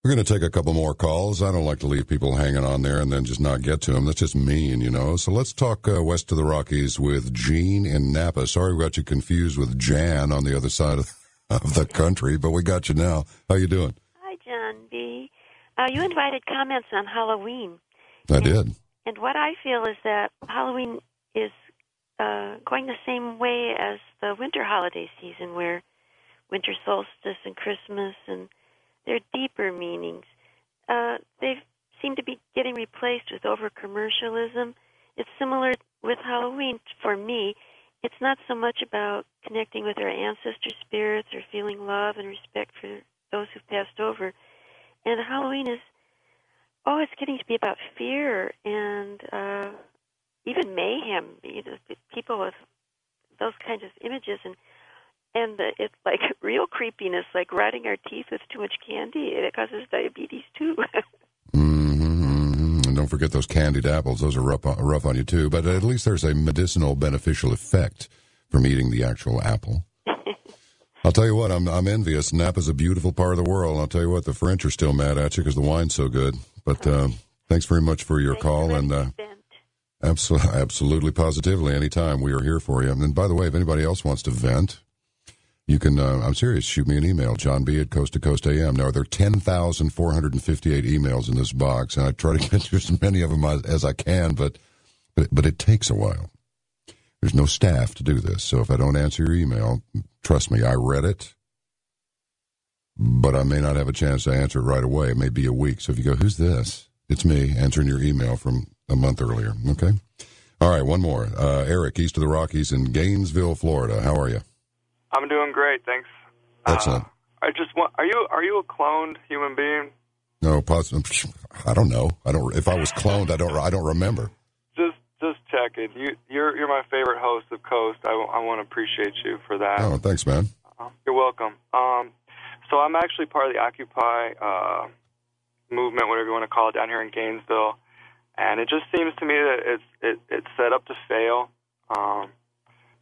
We're going to take a couple more calls. I don't like to leave people hanging on there and then just not get to them. That's just mean, you know. So let's talk west of the Rockies with Gene in Napa. Sorry we got you confused with Jan on the other side of the country, but we got you now. How you doing? Hi, John B. You invited comments on Halloween. I did. And what I feel is that Halloween is going the same way as the winter holiday season, where winter solstice and Christmas, and they're deeper meanings. They seem to be getting replaced with over-commercialism. It's similar with Halloween for me. It's not so much about connecting with our ancestor spirits or feeling love and respect for those who've passed over. And Halloween is, it's getting to be about fear and even mayhem. You know, people with those kinds of images, and it's like real creepiness, like rotting our teeth with too much candy. It causes diabetes too. And don't forget those candied apples; those are rough on you too. But at least there's a medicinal, beneficial effect from eating the actual apple. I'll tell you what, I'm envious. Napa's a beautiful part of the world. I'll tell you what, the French are still mad at you because the wine's so good. But thanks very much for your call. And absolutely, positively, anytime, we are here for you. And by the way, if anybody else wants to vent, you can, I'm serious, shoot me an email, johnb@coasttocoastam. Now, there are 10,458 emails in this box, and I try to get to as many of them as I can, but it takes a while. There's no staff to do this, so if I don't answer your email, trust me, I read it, but I may not have a chance to answer it right away. It may be a week. So if you go, who's this? It's me answering your email from a month earlier. Okay? All right, one more. Eric, east of the Rockies in Gainesville, Florida. How are you? I'm doing great, thanks. Excellent. I just want, are you a cloned human being? No, I don't know. If I was cloned, I don't remember. Just checking. You're my favorite host of Coast. I want to appreciate you for that. Oh, thanks, man. You're welcome. So I'm actually part of the Occupy movement, whatever you want to call it, down here in Gainesville, and it just seems to me that it's set up to fail.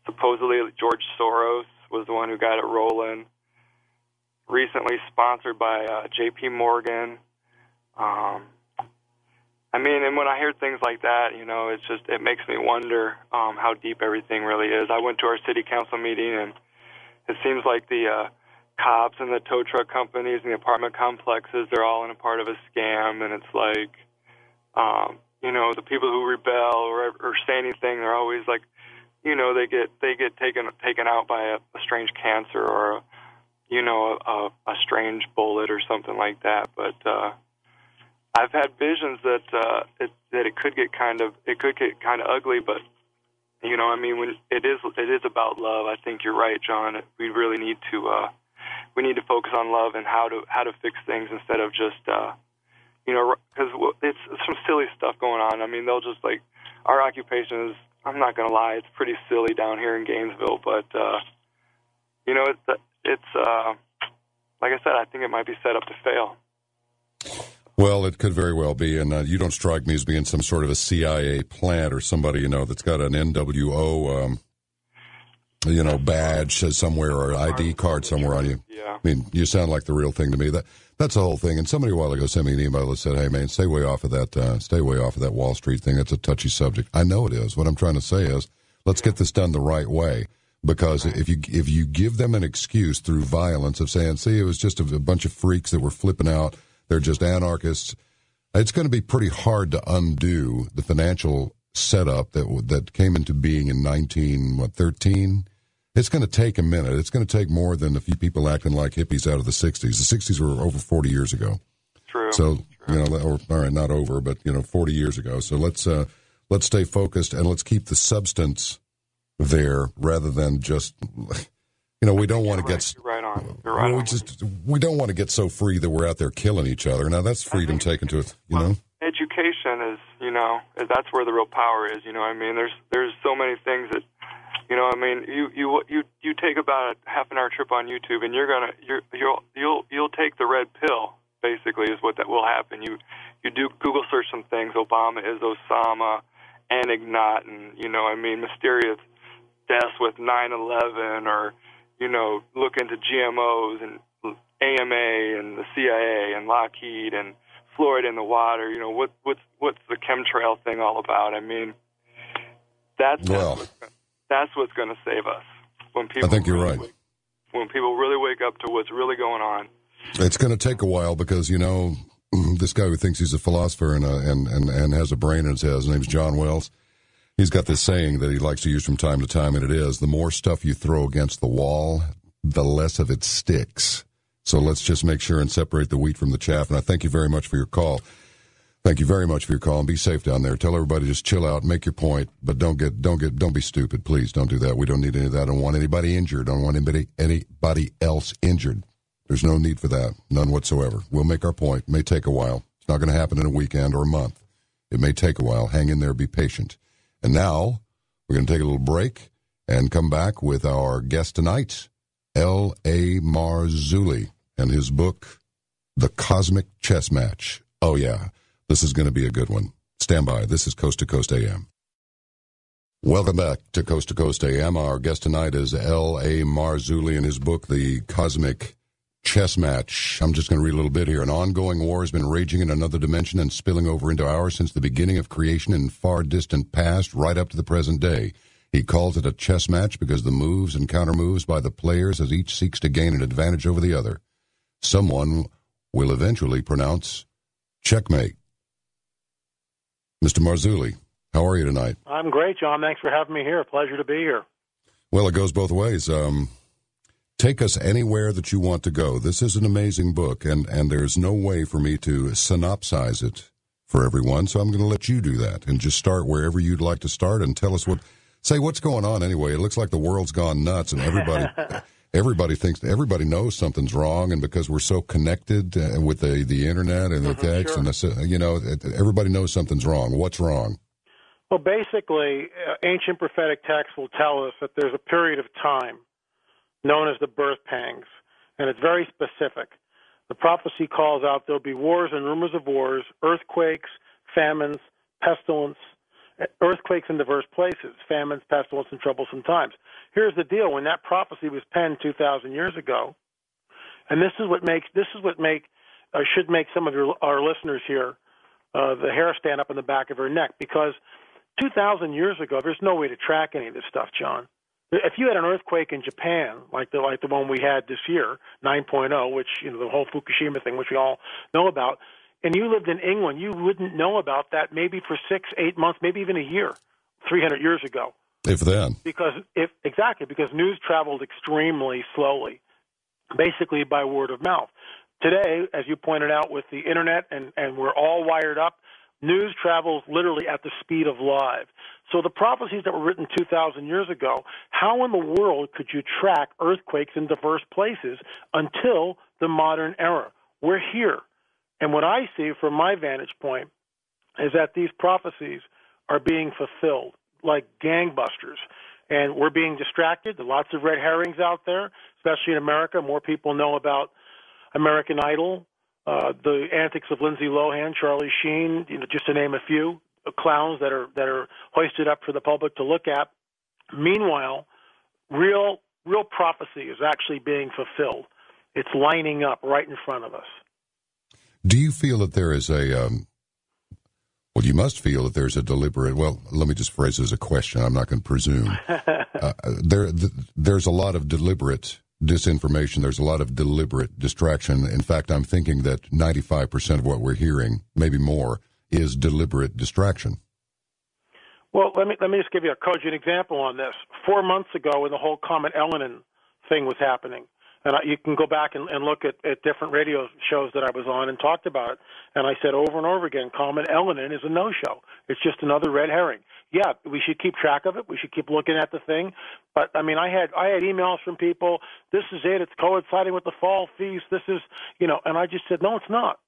Supposedly George Soros was the one who got it rolling. Recently sponsored by J.P. Morgan. I mean, and when I hear things like that, you know, it makes me wonder how deep everything really is. I went to our city council meeting, and it seems like the cops and the tow truck companies and the apartment complexes, they're all in a part of a scam, and it's like, you know, the people who rebel or say anything, they're always like, you know, they get taken out by a strange cancer or a strange bullet or something like that. But I've had visions that it could get kind of ugly, but you know, I mean, when it is about love. I think you're right, John. We really need to focus on love and how to fix things instead of just you know, because it's some silly stuff going on. I mean, they'll just like, our occupation is, I'm not going to lie, it's pretty silly down here in Gainesville, but you know, it's like I said, I think it might be set up to fail. Well, it could very well be, and you don't strike me as being some sort of a CIA plant or somebody, you know, that's got an NWO, you know, badge somewhere or ID card somewhere on you. Yeah. I mean, you sound like the real thing to me. That's the whole thing. And somebody a while ago sent me an email that said, "Hey, man, stay way off of that Wall Street thing. It's a touchy subject." I know it is. What I'm trying to say is, let's get this done the right way. Because if you give them an excuse through violence of saying, "See, it was just a bunch of freaks that were flipping out. They're just anarchists," it's going to be pretty hard to undo the financial setup that came into being in 1913. It's going to take a minute. It's going to take more than a few people acting like hippies out of the 60s. The 60s were over 40 years ago. True. So, you know, all right, not over, but, you know, 40 years ago. So let's stay focused and let's keep the substance there rather than just, you know, we don't want to get... You're right on. We don't want to get so free that we're out there killing each other. Now, that's freedom taken to it, you know? Education is, you know, that's where the real power is, you know what I mean? There's so many things that, you know, I mean, you take about a half an hour trip on YouTube, and you'll take the red pill. Basically, is what that will happen. You do Google search some things. Obama is Osama, Enignaten, you know, I mean, mysterious deaths with 9/11, or you know, look into GMOs and AMA and the CIA and Lockheed and fluoride in the water. You know, what's the chemtrail thing all about? I mean, that's what's going to save us. When people I think you're right. When people really wake up to what's really going on. It's going to take a while because, you know, this guy who thinks he's a philosopher and has a brain in his head, his name's John Wells. He's got this saying that he likes to use from time to time, and it is, the more stuff you throw against the wall, the less of it sticks. So let's just make sure and separate the wheat from the chaff. And I thank you very much for your call. Thank you very much for your call, and be safe down there. Tell everybody just chill out, make your point, but don't be stupid. Please don't do that. We don't need any of that. I don't want anybody injured. I don't want anybody else injured. There's no need for that. None whatsoever. We'll make our point. It may take a while. It's not going to happen in a weekend or a month. It may take a while. Hang in there. Be patient. And now we're going to take a little break and come back with our guest tonight, L A Marzulli, and his book, The Cosmic Chess Match. Oh, yeah. This is going to be a good one. Stand by. This is Coast to Coast AM. Welcome back to Coast AM. Our guest tonight is L A Marzulli and his book, The Cosmic Chess Match. I'm just going to read a little bit here. An ongoing war has been raging in another dimension and spilling over into ours since the beginning of creation in far distant past, right up to the present day. He calls it a chess match because the moves and counter-moves by the players as each seeks to gain an advantage over the other. Someone will eventually pronounce checkmate. Mr. Marzulli, how are you tonight? I'm great, John. Thanks for having me here. Pleasure to be here. Well, it goes both ways. Take us anywhere that you want to go. This is an amazing book, and there's no way for me to synopsize it for everyone, so I'm going to let you do that and just start wherever you'd like to start and tell us what's going on anyway. It looks like the world's gone nuts, and everybody knows something's wrong, and because we're so connected with the internet and the text, sure. Everybody knows something's wrong. What's wrong? Well, basically, ancient prophetic texts will tell us that there's a period of time known as the birth pangs, and it's very specific. The prophecy calls out there'll be wars and rumors of wars, earthquakes, famines, pestilence, earthquakes in diverse places, famines, pestilence, and troublesome times. Here's the deal: when that prophecy was penned 2,000 years ago, and this is what should make some of our listeners here the hair stand up on the back of their neck, because 2,000 years ago, there's no way to track any of this stuff, John. If you had an earthquake in Japan, like the one we had this year, 9.0, which, the whole Fukushima thing, which we all know about, and you lived in England, you wouldn't know about that maybe for 6-8 months, maybe even a year, 300 years ago. If then. Because news traveled extremely slowly, basically by word of mouth. Today, as you pointed out with the internet, and we're all wired up, news travels literally at the speed of live. So the prophecies that were written 2,000 years ago, how in the world could you track earthquakes in diverse places until the modern era? We're here. And what I see from my vantage point is that these prophecies are being fulfilled like gangbusters. And we're being distracted. There are lots of red herrings out there, especially in America. More people know about American Idol, the antics of Lindsay Lohan, Charlie Sheen, just to name a few clowns that are hoisted up for the public to look at. Meanwhile, real prophecy is actually being fulfilled. It's lining up right in front of us. Do you feel that there is you must feel that there's a deliberate, let me just phrase it as a question. I'm not going to presume. There's a lot of deliberate disinformation. There's a lot of deliberate distraction. In fact, I'm thinking that 95% of what we're hearing, maybe more, is deliberate distraction. Well, let me just give you a cogent example on this. 4 months ago, when the whole Comet Elenin thing was happening, and you can go back and look at different radio shows that I was on and talked about it, and I said over and over again, Comet Elenin is a no-show. It's just another red herring. Yeah, we should keep track of it. We should keep looking at the thing. But, I had emails from people, this is it, it's coinciding with the fall feast, this is, and I just said, no, it's not.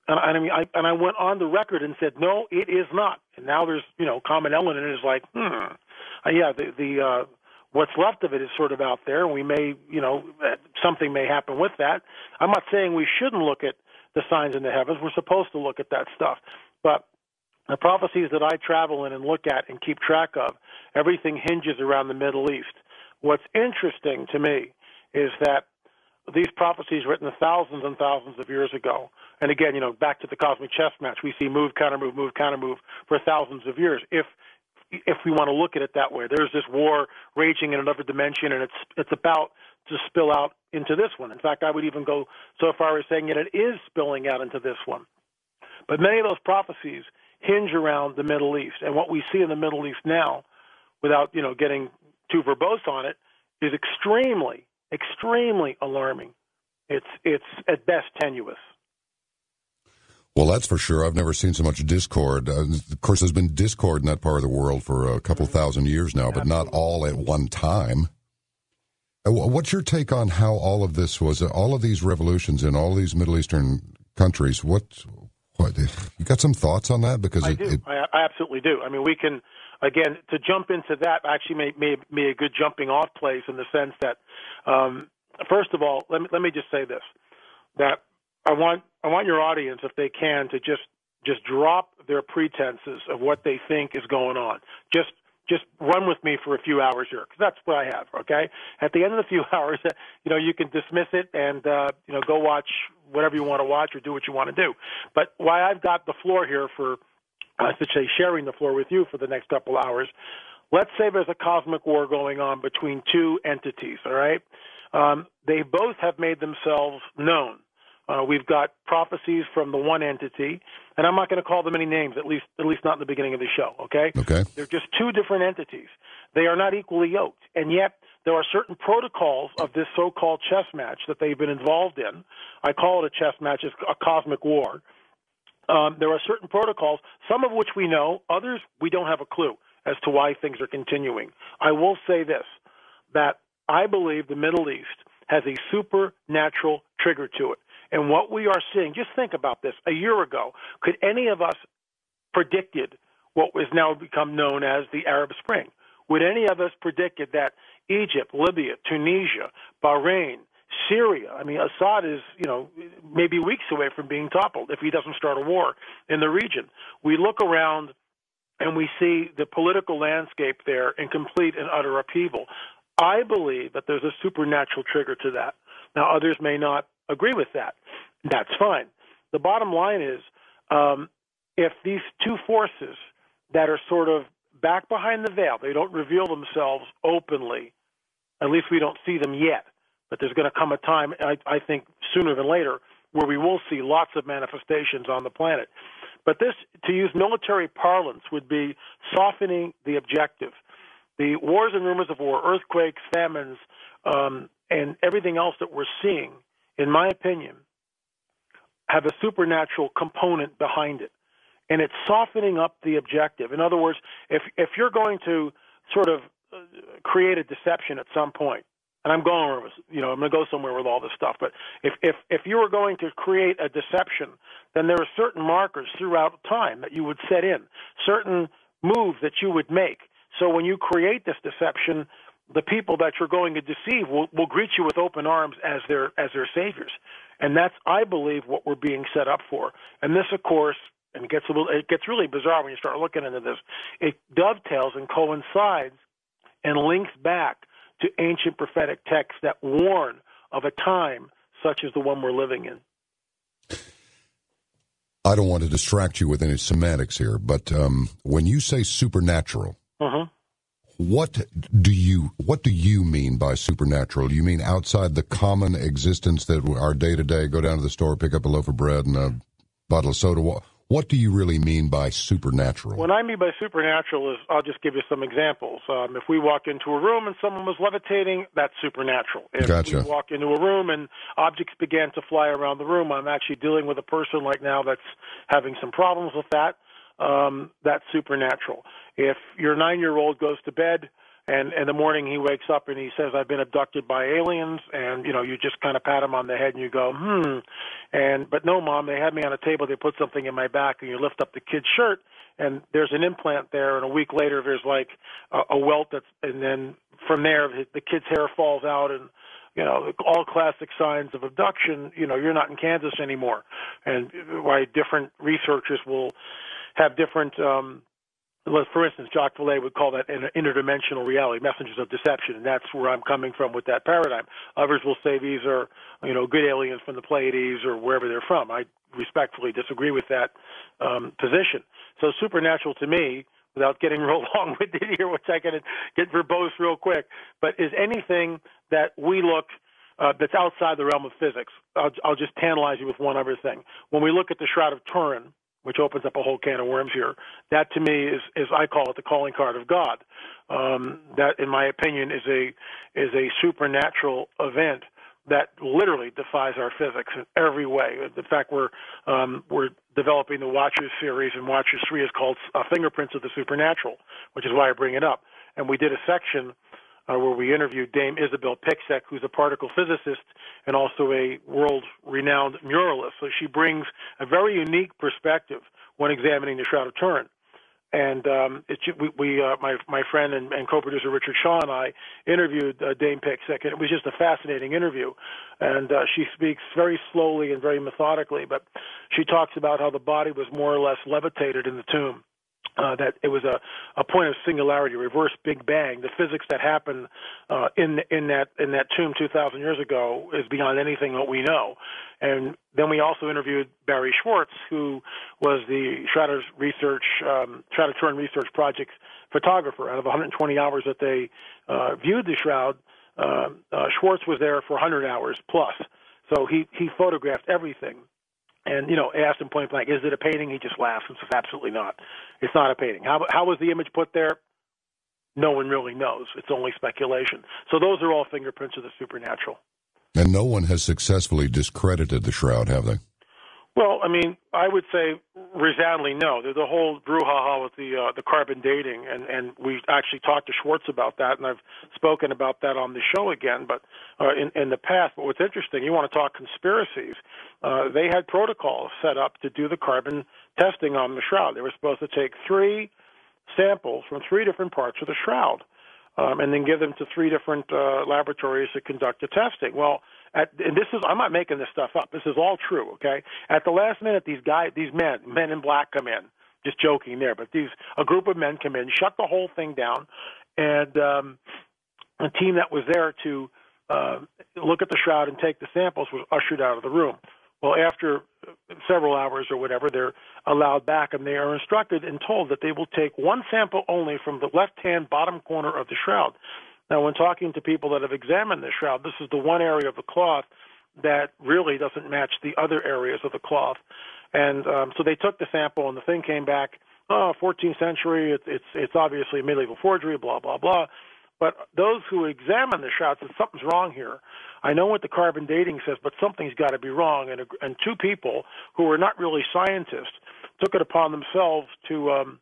And I went on the record and said, no, it is not. And now there's, Comet Elenin is like, what's left of it is sort of out there, and we may, something may happen with that. I'm not saying we shouldn't look at the signs in the heavens. We're supposed to look at that stuff. But the prophecies that I travel in and look at and keep track of, everything hinges around the Middle East. What's interesting to me is that these prophecies written thousands and thousands of years ago. And again, back to the cosmic chess match, we see move, counter move for thousands of years. If we want to look at it that way, there's this war raging in another dimension, and it's about to spill out into this one. In fact, I would even go so far as saying that it is spilling out into this one. But many of those prophecies hinge around the Middle East, and what we see in the Middle East now, without getting too verbose on it, is extremely, extremely alarming. It's at best tenuous. Well, that's for sure. I've never seen so much discord. Of course, there's been discord in that part of the world for a couple thousand years now, but not all at one time. What's your take on how all of this was, all of these revolutions in all these Middle Eastern countries? What you got some thoughts on that? Because I absolutely do. I mean, we can, again, to jump into that actually may be a good jumping off place in the sense that, first of all, let me just say this, that I want your audience, if they can, to just drop their pretenses of what they think is going on. Just run with me for a few hours here, because that's what I have, okay? At the end of the few hours, you can dismiss it and, go watch whatever you want to watch or do what you want to do. But why I've got the floor here for, I should say, sharing the floor with you for the next couple hours, let's say there's a cosmic war going on between two entities, all right? They both have made themselves known. We've got prophecies from the one entity, and I'm not going to call them any names, at least not in the beginning of the show, okay? Okay. They're just two different entities. They are not equally yoked, and yet there are certain protocols of this so-called chess match that they've been involved in. I call it a chess match, it's a cosmic war. There are certain protocols, some of which we know, others we don't have a clue as to why things are continuing. I will say this, that I believe the Middle East has a supernatural trigger to it. And what we are seeing, just think about this. A year ago, could any of us predicted what has now become known as the Arab Spring? Would any of us predicted that Egypt, Libya, Tunisia, Bahrain, Syria, I mean, Assad is, maybe weeks away from being toppled if he doesn't start a war in the region. We look around and we see the political landscape there in complete and utter upheaval. I believe that there's a supernatural trigger to that. Now, others may not agree with that. That's fine. The bottom line is, if these two forces that are sort of back behind the veil, they don't reveal themselves openly, at least we don't see them yet, but there's going to come a time, I think sooner than later, where we will see lots of manifestations on the planet. But this, to use military parlance, would be softening the objective. The wars and rumors of war, earthquakes, famines, and everything else that we're seeing, in my opinion, have a supernatural component behind it. And it's softening up the objective. In other words, if you're going to sort of create a deception at some point, and I'm going to go somewhere with all this stuff, but if you were going to create a deception, then there are certain markers throughout time that you would set in, certain moves that you would make. So when you create this deception, the people that you're going to deceive will greet you with open arms as their saviors. And that's, I believe, what we're being set up for. And this, of course, and it gets really bizarre when you start looking into this, it dovetails and coincides and links back to ancient prophetic texts that warn of a time such as the one we're living in. I don't want to distract you with any semantics here, but when you say supernatural, what do you mean by supernatural? Do you mean outside the common existence that our day-to-day, go down to the store, pick up a loaf of bread and a bottle of soda? What do you really mean by supernatural? What I mean by supernatural is, I'll just give you some examples. If we walk into a room and someone was levitating, that's supernatural. If Gotcha. we walk into a room and objects began to fly around the room, I'm actually dealing with a person right now that's having some problems with that. That's supernatural. If your 9-year-old goes to bed and in the morning he wakes up and he says, I've been abducted by aliens, and, you just kind of pat him on the head and you go, but no, Mom, they had me on a table, they put something in my back, and you lift up the kid's shirt, and there's an implant there, and a week later there's like a welt and then from there the kid's hair falls out, and all classic signs of abduction. You're not in Kansas anymore, and why different researchers will have different for instance, Jacques Vallée would call that an interdimensional reality, messengers of deception, and that's where I'm coming from with that paradigm. Others will say these are, good aliens from the Pleiades or wherever they're from. I respectfully disagree with that position. So supernatural to me, without getting real long-winded here, which I can get verbose real quick, but is anything that we look that's outside the realm of physics. I'll just tantalize you with one other thing. When we look at the Shroud of Turin, which opens up a whole can of worms here, that to me is I call it the calling card of God. That, in my opinion, is a supernatural event that literally defies our physics in every way. In fact, we're developing the Watchers series, and Watchers 3 is called Fingerprints of the Supernatural, which is why I bring it up. And we did a section where we interviewed Dame Isabel Pixek, who's a particle physicist and also a world-renowned muralist. So she brings a very unique perspective when examining the Shroud of Turin. And my friend and co-producer Richard Shaw and I interviewed Dame Pixek, and it was just a fascinating interview. And she speaks very slowly and very methodically, but she talks about how the body was more or less levitated in the tomb. That it was a point of singularity, reverse Big Bang. The physics that happened in that tomb 2,000 years ago is beyond anything that we know. And then we also interviewed Barry Schwartz, who was the Shroud of Turin Research Project photographer. Out of 120 hours that they viewed the shroud, Schwartz was there for 100 hours plus. So he photographed everything. And, asked him point blank, is it a painting? He just laughs and says, absolutely not. It's not a painting. How was the image put there? No one really knows. It's only speculation. So those are all fingerprints of the supernatural. And no one has successfully discredited the shroud, have they? Well, I would say resoundingly no. There's a whole brouhaha with the carbon dating, and we actually talked to Schwartz about that, and I've spoken about that on the show again, but in the past. But what's interesting, you want to talk conspiracies, they had protocols set up to do the carbon testing on the shroud. They were supposed to take 3 samples from 3 different parts of the shroud, and then give them to 3 different laboratories to conduct the testing. Well, and this is, I'm not making this stuff up. This is all true, okay? At the last minute, these men in black come in, just joking there, but a group of men come in, shut the whole thing down, and a team that was there to look at the shroud and take the samples was ushered out of the room. Well, after several hours or whatever, they're allowed back, and they are instructed and told that they will take 1 sample only from the left-hand bottom corner of the shroud. Now, when talking to people that have examined the shroud, this is the one area of the cloth that really doesn't match the other areas of the cloth. And so they took the sample, and the thing came back, 14th century, it's obviously a medieval forgery, blah, blah, blah. But those who examined the shroud said something's wrong here. I know what the carbon dating says, but something's got to be wrong. And 2 people who were not really scientists took it upon themselves to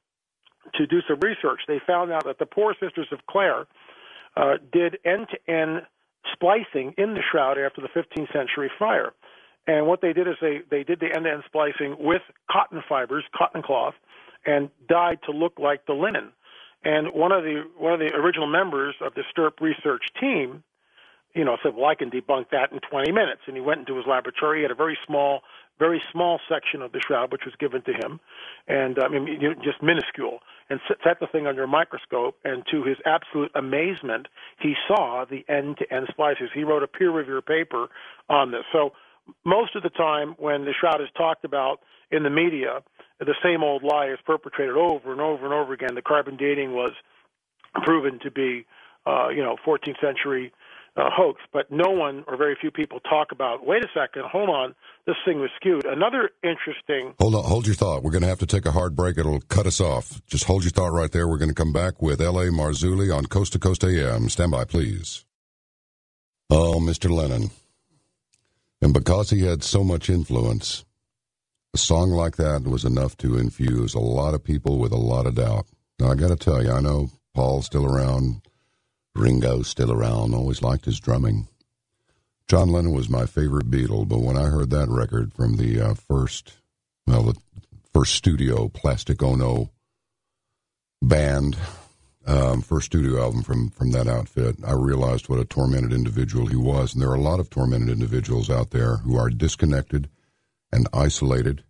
do some research. They found out that the Poor Sisters of Clare did end-to-end splicing in the shroud after the 15th century fire. And what they did is they did the end-to-end splicing with cotton fibers, cotton cloth, and dyed to look like the linen. And one of the original members of the Stirp research team, said, well, I can debunk that in 20 minutes. And he went into his laboratory. He had a very small section of the shroud, which was given to him, and just minuscule, and set the thing under a microscope. And to his absolute amazement, he saw the end-to-end splices. He wrote a peer-reviewed paper on this. So most of the time when the shroud is talked about in the media, the same old lie is perpetrated over and over and over again. The carbon dating was proven to be, 14th century hoax, but no one or very few people talk about, wait a second, hold on, this thing was skewed. Another interesting... Hold your thought. We're going to have to take a hard break. It'll cut us off. Just hold your thought right there. We're going to come back with L A Marzulli on Coast to Coast AM. Stand by, please. Oh, Mr. Lennon. And because he had so much influence, a song like that was enough to infuse a lot of people with a lot of doubt. Now, I got to tell you, I know Paul's still around, Ringo's still around, always liked his drumming. John Lennon was my favorite Beatle, but when I heard that record from the first studio Plastic Ono band, first studio album from that outfit, I realized what a tormented individual he was. And there are a lot of tormented individuals out there who are disconnected and isolated,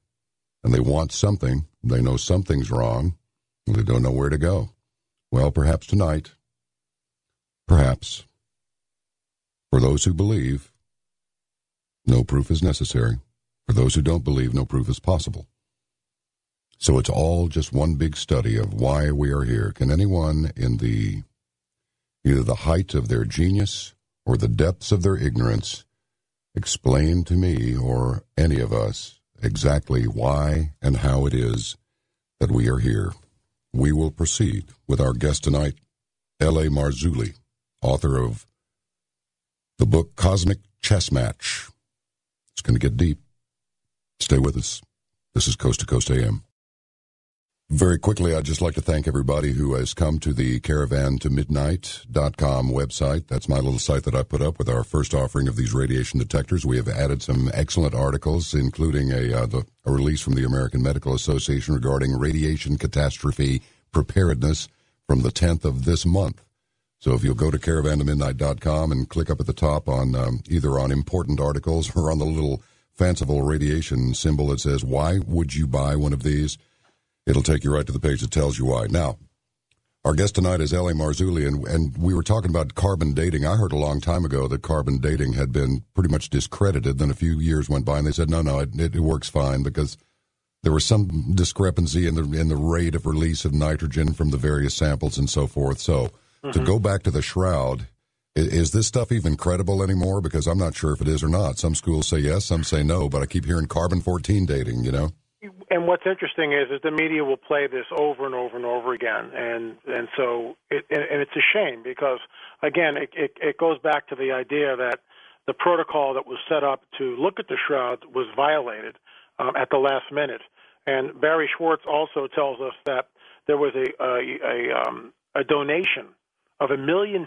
and they want something. They know something's wrong, They don't know where to go. Well, perhaps tonight, perhaps, for those who believe, no proof is necessary. For those who don't believe, no proof is possible. So it's all just one big study of why we are here. Can anyone in either the height of their genius or the depths of their ignorance explain to me or any of us exactly why and how it is that we are here? We will proceed with our guest tonight, L A Marzulli, author of the book Cosmic Chess Match. It's going to get deep. Stay with us. This is Coast to Coast AM. Very quickly, I'd just like to thank everybody who has come to the caravantomidnight.com website. That's my little site that I put up with our first offering of these radiation detectors. We have added some excellent articles, including a release from the American Medical Association regarding radiation catastrophe preparedness from the 10th of this month. So if you'll go to caravantomidnight.com and click up at the top on either on important articles or on the little fanciful radiation symbol that says, why would you buy one of these? It'll take you right to the page that tells you why. Now, our guest tonight is L A Marzulli, and we were talking about carbon dating. I heard a long time ago that carbon dating had been pretty much discredited. Then a few years went by, and they said, no, it works fine because there was some discrepancy in the rate of release of nitrogen from the various samples and so forth. So to go back to the shroud, is this stuff even credible anymore? Because I'm not sure if it is or not. Some schools say yes, some say no, but I keep hearing carbon-14 dating, you know? And what's interesting is the media will play this over and over and over again, and so it's a shame because again it goes back to the idea that the protocol that was set up to look at the shroud was violated at the last minute. And Barry Schwartz also tells us that there was a donation of £1 million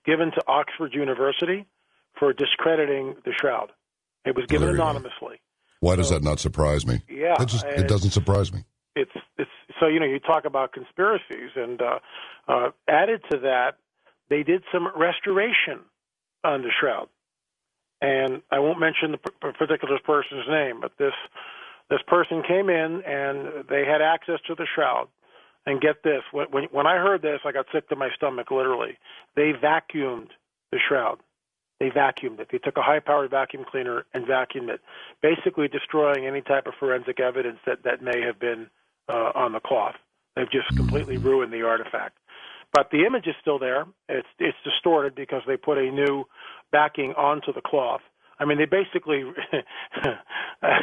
given to Oxford University for discrediting the shroud. It was given anonymously. Why does that not surprise me? Yeah, it doesn't surprise me. It's so you talk about conspiracies, and added to that, they did some restoration on the shroud, and I won't mention the particular person's name, but this person came in and they had access to the shroud. And get this, when I heard this, I got sick to my stomach, literally. They vacuumed the shroud. They vacuumed it. They took a high-powered vacuum cleaner and vacuumed it, basically destroying any type of forensic evidence that may have been on the cloth. They've just completely ruined the artifact. But the image is still there. It's distorted because they put a new backing onto the cloth. I mean, they basically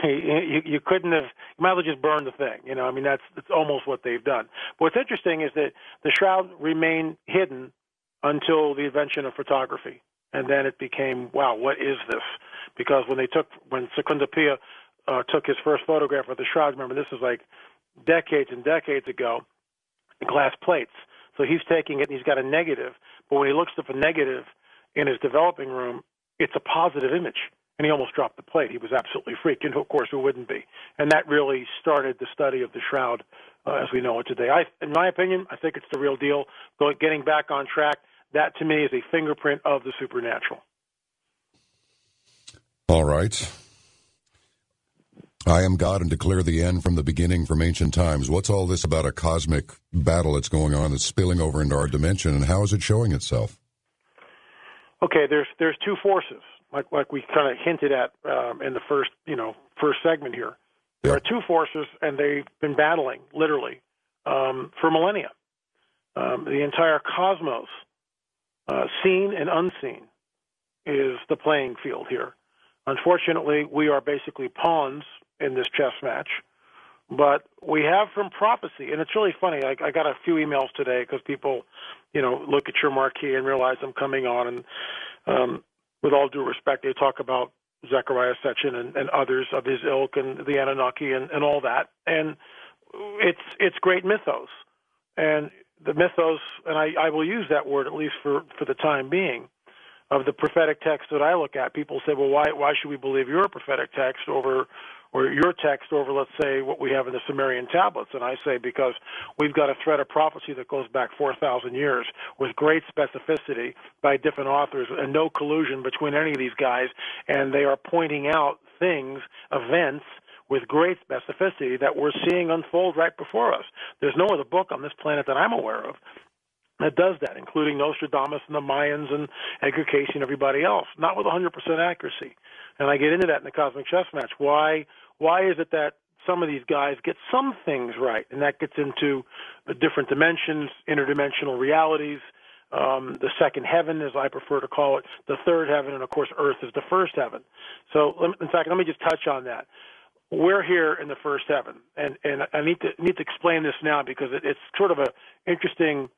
you couldn't have. You might as well just burn the thing. You know, I mean, that's almost what they've done. But what's interesting is that the shroud remained hidden until the invention of photography, and then it became, wow, what is this? Because when Secunda Pia took his first photograph of the shroud, remember this is like decades and decades ago, glass plates. So he's taking it and he's got a negative, but when he looks at the negative in his developing room, it's a positive image, and he almost dropped the plate. He was absolutely freaked, and of course, who wouldn't be? And that really started the study of the shroud as we know it today. In my opinion, I think it's the real deal. Getting back on track, that to me is a fingerprint of the supernatural. All right. I am God and declare the end from the beginning from ancient times. What's all this about a cosmic battle that's going on that's spilling over into our dimension, and how is it showing itself? Okay, there's two forces, like we kind of hinted at in the first segment here. There are two forces, and they've been battling literally for millennia. The entire cosmos, seen and unseen, is the playing field here. Unfortunately, we are basically pawns in this chess match, but we have from prophecy, and it's really funny. I got a few emails today because people, look at your marquee and realize I'm coming on, and with all due respect, they talk about Zechariah Sitchin and others of his ilk and the Anunnaki and all that, and it's great mythos, and the mythos, and I will use that word at least for the time being, of the prophetic text that I look at. People say, well, why should we believe your prophetic text or your text over, let's say, what we have in the Sumerian tablets? And I say because we've got a thread of prophecy that goes back 4,000 years with great specificity by different authors and no collusion between any of these guys, and they are pointing out things, events, with great specificity that we're seeing unfold right before us. There's no other book on this planet that I'm aware of that does that, including Nostradamus and the Mayans and Edgar Cayce and everybody else, not with 100% accuracy. And I get into that in the Cosmic Chess Match. Why is it that some of these guys get some things right? And that gets into the different dimensions, interdimensional realities, the second heaven, as I prefer to call it, the third heaven, and, of course, Earth is the first heaven. So, in fact, let me just touch on that. We're here in the first heaven, and I need to explain this now because it's sort of an interesting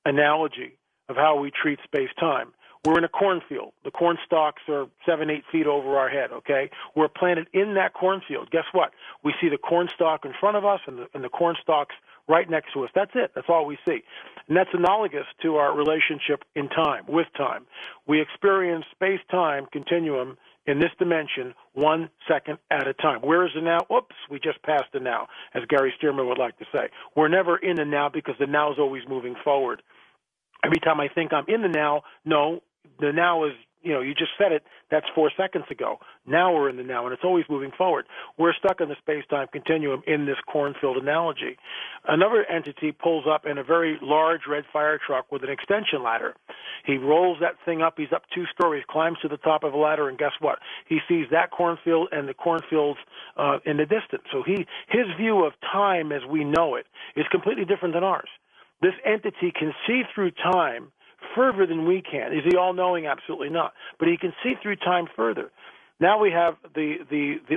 analogy of how we treat space-time. We're in a cornfield. The corn stalks are 7-8 feet over our head, okay? We're planted in that cornfield. Guess what? We see the corn stalk in front of us and the corn stalks right next to us. That's it. That's all we see. And that's analogous to our relationship in time, with time. We experience space-time continuum in this dimension 1 second at a time. Where is the now? Oops, we just passed the now, as Gary Stearman would like to say. We're never in the now because the now is always moving forward. Every time I think I'm in the now, no, the now is, you just said it, that's 4 seconds ago. Now we're in the now, and it's always moving forward. We're stuck in the space-time continuum in this cornfield analogy. Another entity pulls up in a very large red fire truck with an extension ladder. He rolls that thing up. He's up 2 stories, climbs to the top of a ladder, and guess what? He sees that cornfield and the cornfields in the distance. So his view of time as we know it is completely different than ours. This entity can see through time further than we can. Is he all-knowing? Absolutely not. But he can see through time further. Now we have the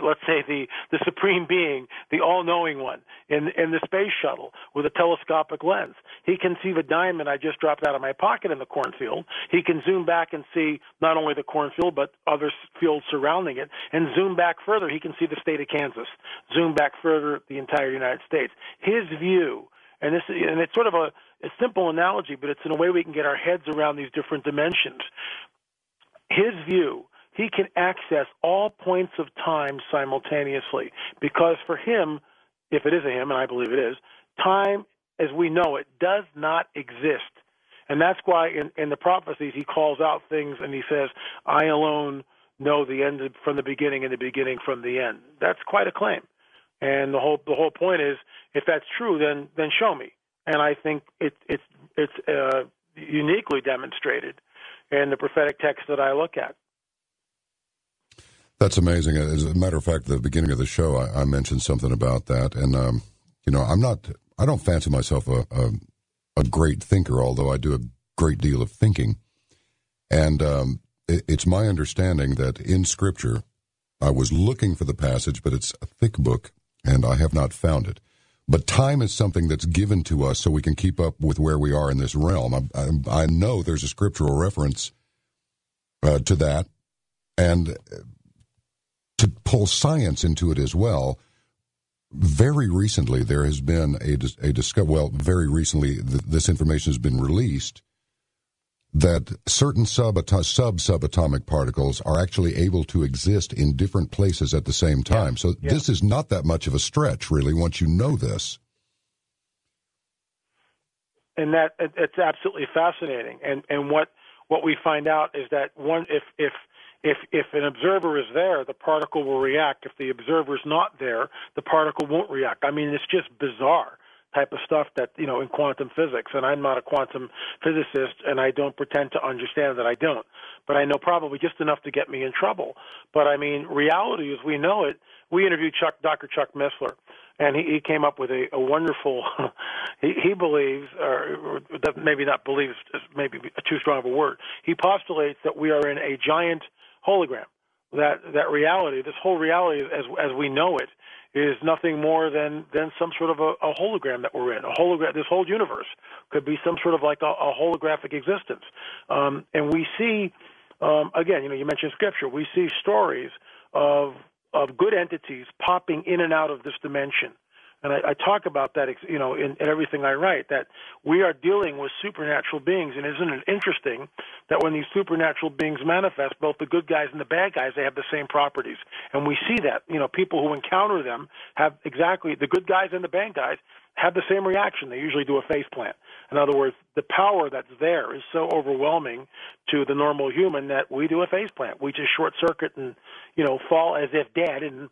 let's say the supreme being, the all-knowing one in the space shuttle with a telescopic lens. He can see the diamond I just dropped out of my pocket in the cornfield. He can zoom back and see not only the cornfield but other fields surrounding it, and zoom back further. He can see the state of Kansas. Zoom back further, the entire United States. His view. And it's sort of a simple analogy, but it's in a way we can get our heads around these different dimensions. His view, he can access all points of time simultaneously because for him, if it is a him, and I believe it is, time as we know it does not exist. And that's why in the prophecies he calls out things and he says, I alone know the end from the beginning and the beginning from the end. That's quite a claim. And the whole point is, if that's true, then show me. And I think it's uniquely demonstrated in the prophetic text that I look at. That's amazing. As a matter of fact, at the beginning of the show, I mentioned something about that, and I don't fancy myself a great thinker, although I do a great deal of thinking. And it's my understanding that in Scripture, I was looking for the passage, but it's a thick book, and I have not found it. But time is something that's given to us so we can keep up with where we are in this realm. I know there's a scriptural reference to that, and to pull science into it as well. Very recently, there has been a discovery. Well, very recently, this information has been released that certain subatomic particles are actually able to exist in different places at the same time. So this is not that much of a stretch, really, once you know this. And that it's absolutely fascinating. And what we find out is that if an observer is there, the particle will react. If the observer is not there, the particle won't react. I mean, it's just bizarre type of stuff that, in quantum physics. And I'm not a quantum physicist, and I don't pretend to understand that I don't. But I know probably just enough to get me in trouble. But, I mean, reality as we know it, we interviewed Dr. Chuck Missler, and he came up with a wonderful, he believes, or maybe not believes, maybe too strong of a word. He postulates that we are in a giant hologram, that reality, this whole reality as we know it, is nothing more than some sort of a hologram that we're in. This whole universe could be some sort of like a holographic existence. And we see, again, you mentioned Scripture. We see stories of good entities popping in and out of this dimension. And I talk about that, in everything I write, that we are dealing with supernatural beings. And isn't it interesting that when these supernatural beings manifest, both the good guys and the bad guys, they have the same properties. And we see that, people who encounter them have exactly, the good guys and the bad guys have the same reaction. They usually do a face plant. In other words, the power that's there is so overwhelming to the normal human that we do a face plant. We just short circuit and, fall as if dead, and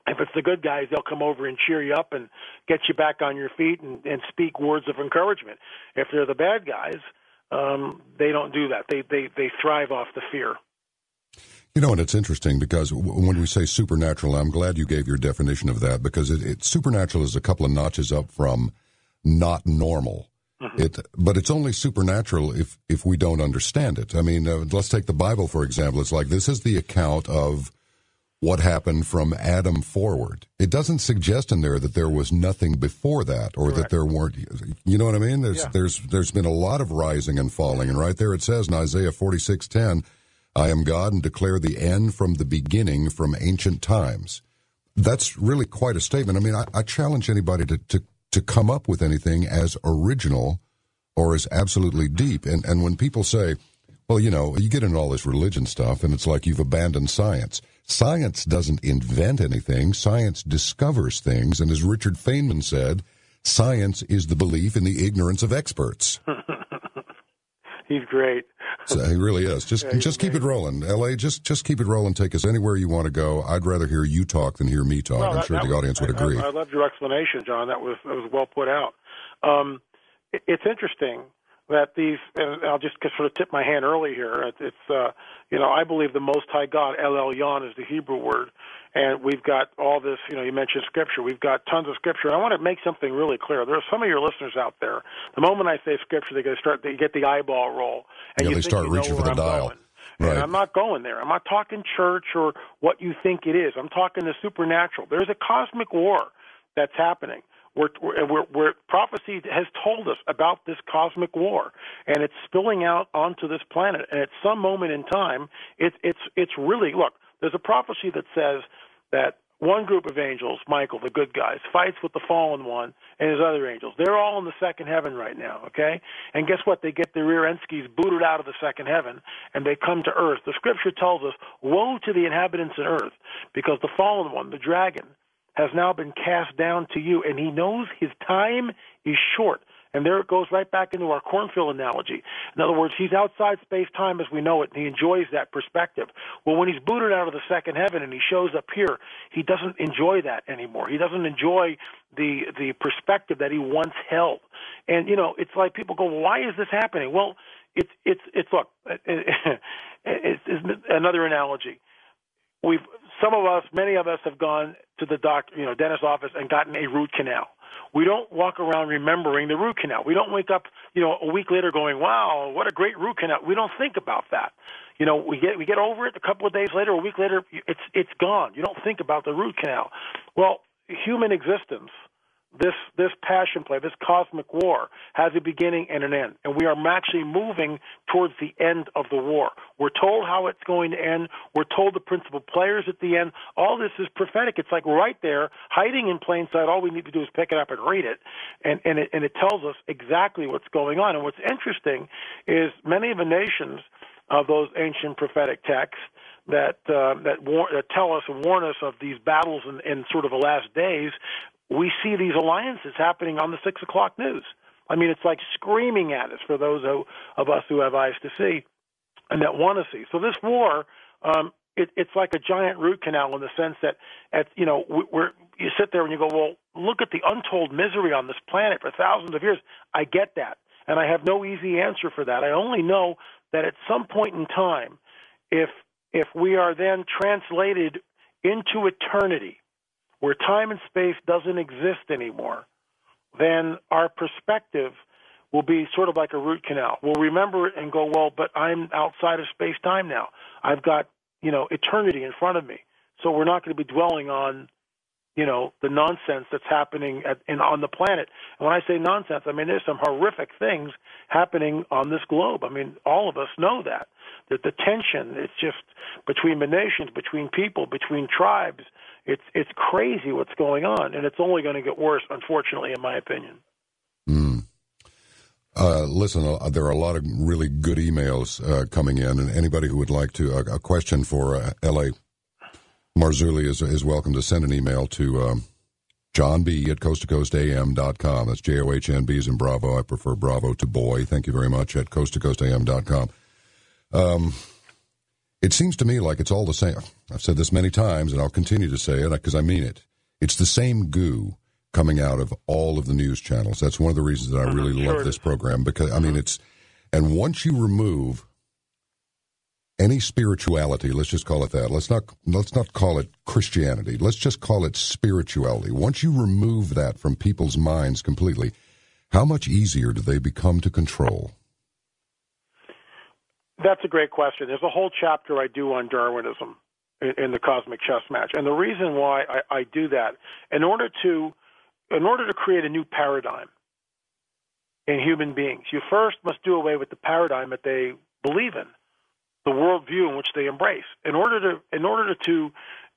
If it's the good guys, they'll come over and cheer you up and get you back on your feet and speak words of encouragement. If they're the bad guys, they don't do that. They thrive off the fear. You know, and it's interesting because when we say supernatural, I'm glad you gave your definition of that, because supernatural is a couple of notches up from not normal. Mm-hmm. But it's only supernatural if we don't understand it. I mean, let's take the Bible, for example. It's like, this is the account of what happened from Adam forward. It doesn't suggest in there that there was nothing before that, or that there weren't. You know what I mean? There's been a lot of rising and falling, and right there it says in Isaiah 46:10, I am God and declare the end from the beginning, from ancient times. That's really quite a statement. I mean, I challenge anybody to come up with anything as original or as absolutely deep. And when people say, well, you know, you get into all this religion stuff, and it's like you've abandoned science. Science doesn't invent anything. Science discovers things. And as Richard Feynman said, science is the belief in the ignorance of experts. He's great. So he really is. Just keep it rolling. L.A., just keep it rolling. Take us anywhere you want to go. I'd rather hear you talk than hear me talk. Well, I'm sure the audience would agree. I loved your explanation, John. That was well put out. It's interesting that these, and I'll just sort of tip my hand early here. I believe the Most High God, El Elyon, is the Hebrew word, and we've got all this. You mentioned Scripture. We've got tons of Scripture. I want to make something really clear. There are some of your listeners out there. The moment I say Scripture, they get the eyeball roll, and they start reaching for the dial. Right. And I'm not going there. I'm not talking church or what you think it is. I'm talking the supernatural. There's a cosmic war that's happening. Where prophecy has told us about this cosmic war, and it's spilling out onto this planet. And at some moment in time, it's really, look, there's a prophecy that says that one group of angels, Michael, the good guys, fights with the fallen one and his other angels. They're all in the second heaven right now, okay? And guess what? They get their rear end skis booted out of the second heaven, and they come to earth. The Scripture tells us, woe to the inhabitants of earth, because the fallen one, the dragon, has now been cast down to you, and he knows his time is short. And there it goes right back into our cornfield analogy. In other words, he's outside space-time as we know it, and he enjoys that perspective. Well, when he's booted out of the second heaven and he shows up here, he doesn't enjoy that anymore. He doesn't enjoy the perspective that he once held. And, it's like people go, well, why is this happening? Well, it's look, it's another analogy. Many of us have gone to the dentist office and gotten a root canal. We don't walk around remembering the root canal. We don't wake up, a week later going, wow, what a great root canal. We don't think about that. We get over it a couple of days later, a week later, it's gone. You don't think about the root canal. Well, human existence, this passion play, this cosmic war, has a beginning and an end, and we are actually moving towards the end of the war. We're told how it's going to end. We're told the principal players at the end. All this is prophetic. It's like right there, hiding in plain sight. All we need to do is pick it up and read it, and it tells us exactly what's going on. And what's interesting is many of the nations of those ancient prophetic texts that tell us and warn us of these battles in sort of the last days, we see these alliances happening on the 6 o'clock news. I mean, it's like screaming at us for those of us who have eyes to see and that want to see. So this war, it's like a giant root canal in the sense that, you sit there and you go, well, look at the untold misery on this planet for thousands of years. I get that, and I have no easy answer for that. I only know that at some point in time, if we are then translated into eternity, where time and space doesn't exist anymore, then our perspective will be sort of like a root canal. We'll remember it and go, well, but I'm outside of space-time now. I've got, eternity in front of me. So we're not going to be dwelling on, the nonsense that's happening on the planet. And when I say nonsense, I mean there's some horrific things happening on this globe. I mean, all of us know that the tension, it's just between the nations, between people, between tribes. It's crazy what's going on, and it's only going to get worse, unfortunately, in my opinion. Listen, there are a lot of really good emails coming in, and anybody who would like to a question for L A Marzulli is welcome to send an email to John B. at coasttocoastam.com. That's JOHN, as in Bravo. I prefer Bravo to boy. Thank you very much, at coasttocoastam.com. It seems to me like it's all the same. I've said this many times, and I'll continue to say it because I mean it. It's the same goo coming out of all of the news channels. That's one of the reasons that I really love this program, because, I mean, it's, and once you remove any spirituality, let's just call it that. Let's not call it Christianity. Let's just call it spirituality. Once you remove that from people's minds completely, how much easier do they become to control? That's a great question. There's a whole chapter I do on Darwinism in the Cosmic Chess Match, and the reason why I do that, in order to create a new paradigm in human beings, you first must do away with the paradigm that they believe in, the worldview in which they embrace. In order to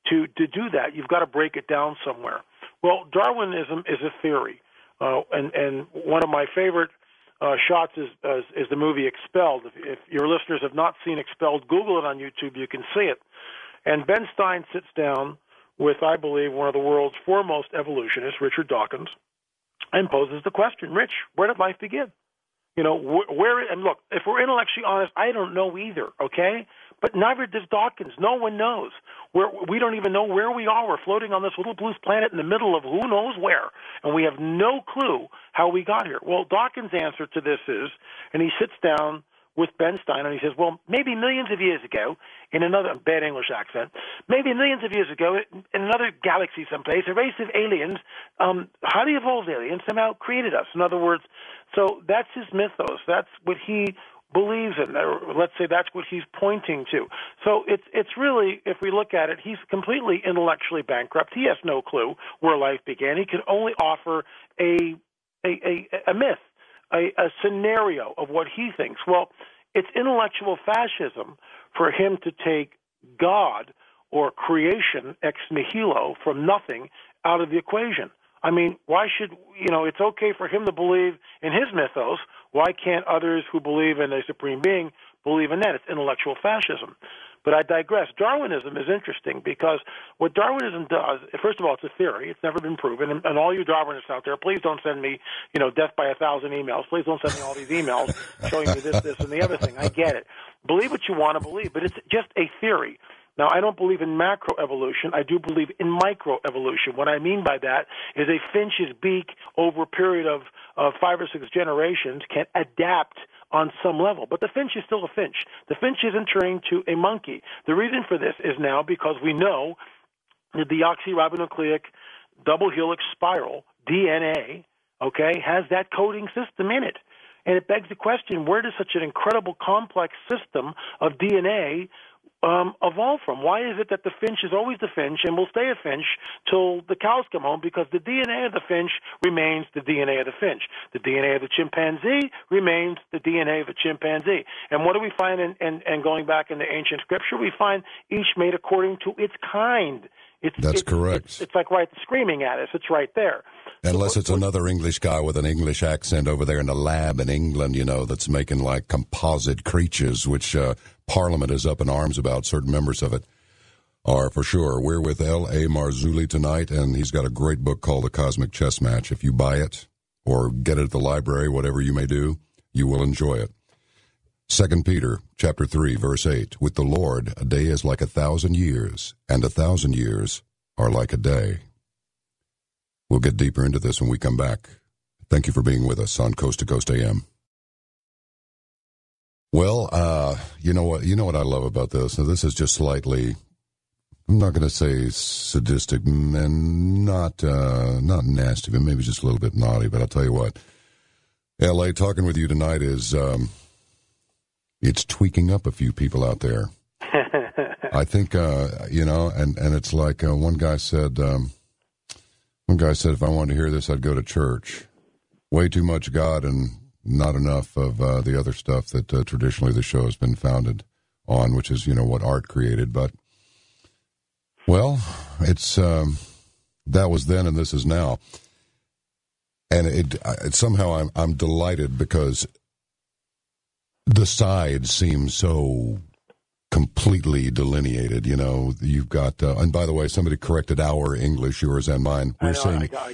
do that, you've got to break it down somewhere. Well, Darwinism is a theory, and one of my favorite shots is the movie Expelled. If your listeners have not seen Expelled, Google it on YouTube. You can see it. And Ben Stein sits down with, I believe, one of the world's foremost evolutionists, Richard Dawkins, and poses the question, Rich, where did life begin? You know, and look, if we're intellectually honest, I don't know either, okay? But neither does Dawkins. No one knows. We don't even know where we are. We're floating on this little blue planet in the middle of who knows where, and we have no clue how we got here. Well, Dawkins' answer to this is, and he sits down with Ben Stein, and he says, well, maybe millions of years ago, in another bad English accent, maybe millions of years ago, in another galaxy someplace, a race of aliens, highly evolved aliens, somehow created us. In other words, so that's his mythos. That's what he believes in, or let's say that's what he's pointing to. So it's really, if we look at it, he's completely intellectually bankrupt. He has no clue where life began. He can only offer a myth, a scenario of what he thinks. Well, it's intellectual fascism for him to take God or creation ex nihilo, from nothing, out of the equation. I mean, why should, it's okay for him to believe in his mythos. Why can't others who believe in a supreme being believe in that? It's intellectual fascism. But I digress. Darwinism is interesting because what Darwinism does, first of all, it's a theory. It's never been proven. And all you Darwinists out there, please don't send me, death by 1,000 emails. Please don't send me all these emails showing me this, and the other thing. I get it. Believe what you want to believe, but it's just a theory. Now, I don't believe in macroevolution. I do believe in microevolution. What I mean by that is a finch's beak over a period of 5 or 6 generations can adapt on some level. But the finch is still a finch. The finch isn't trained to a monkey. The reason for this is now because we know the deoxyribonucleic double helix spiral, DNA, has that coding system in it. And it begs the question, where does such an incredible complex system of DNA evolve from? Why is it that the finch is always the finch and will stay a finch till the cows come home? Because the DNA of the finch remains the DNA of the finch. The DNA of the chimpanzee remains the DNA of the chimpanzee. And what do we find in going back into ancient scripture? We find each made according to its kind. That's correct. It's like screaming at us. It's right there. Unless it's another English guy with an English accent over there in the lab in England, that's making like composite creatures, which Parliament is up in arms about. Certain members of it are for sure. We're with L A Marzulli tonight, and he's got a great book called The Cosmic Chess Match. If you buy it or get it at the library, whatever you may do, you will enjoy it. 2 Peter chapter 3, verse 8, with the Lord, a day is like 1,000 years, and 1,000 years are like a day. We'll get deeper into this when we come back. Thank you for being with us on Coast to Coast AM. Well, you know what I love about this? Now, this is just slightly, I'm not going to say sadistic and not nasty, but maybe just a little bit naughty. But I'll tell you what, L.A., talking with you tonight is, it's tweaking up a few people out there. I think, and it's like one guy said, if I wanted to hear this, I'd go to church. Way too much God and not enough of the other stuff that traditionally the show has been founded on, which is, what art created. But, well, it's that was then and this is now. And it somehow I'm delighted because the sides seem so completely delineated. You know, you've got, and by the way, somebody corrected our English, yours and mine. I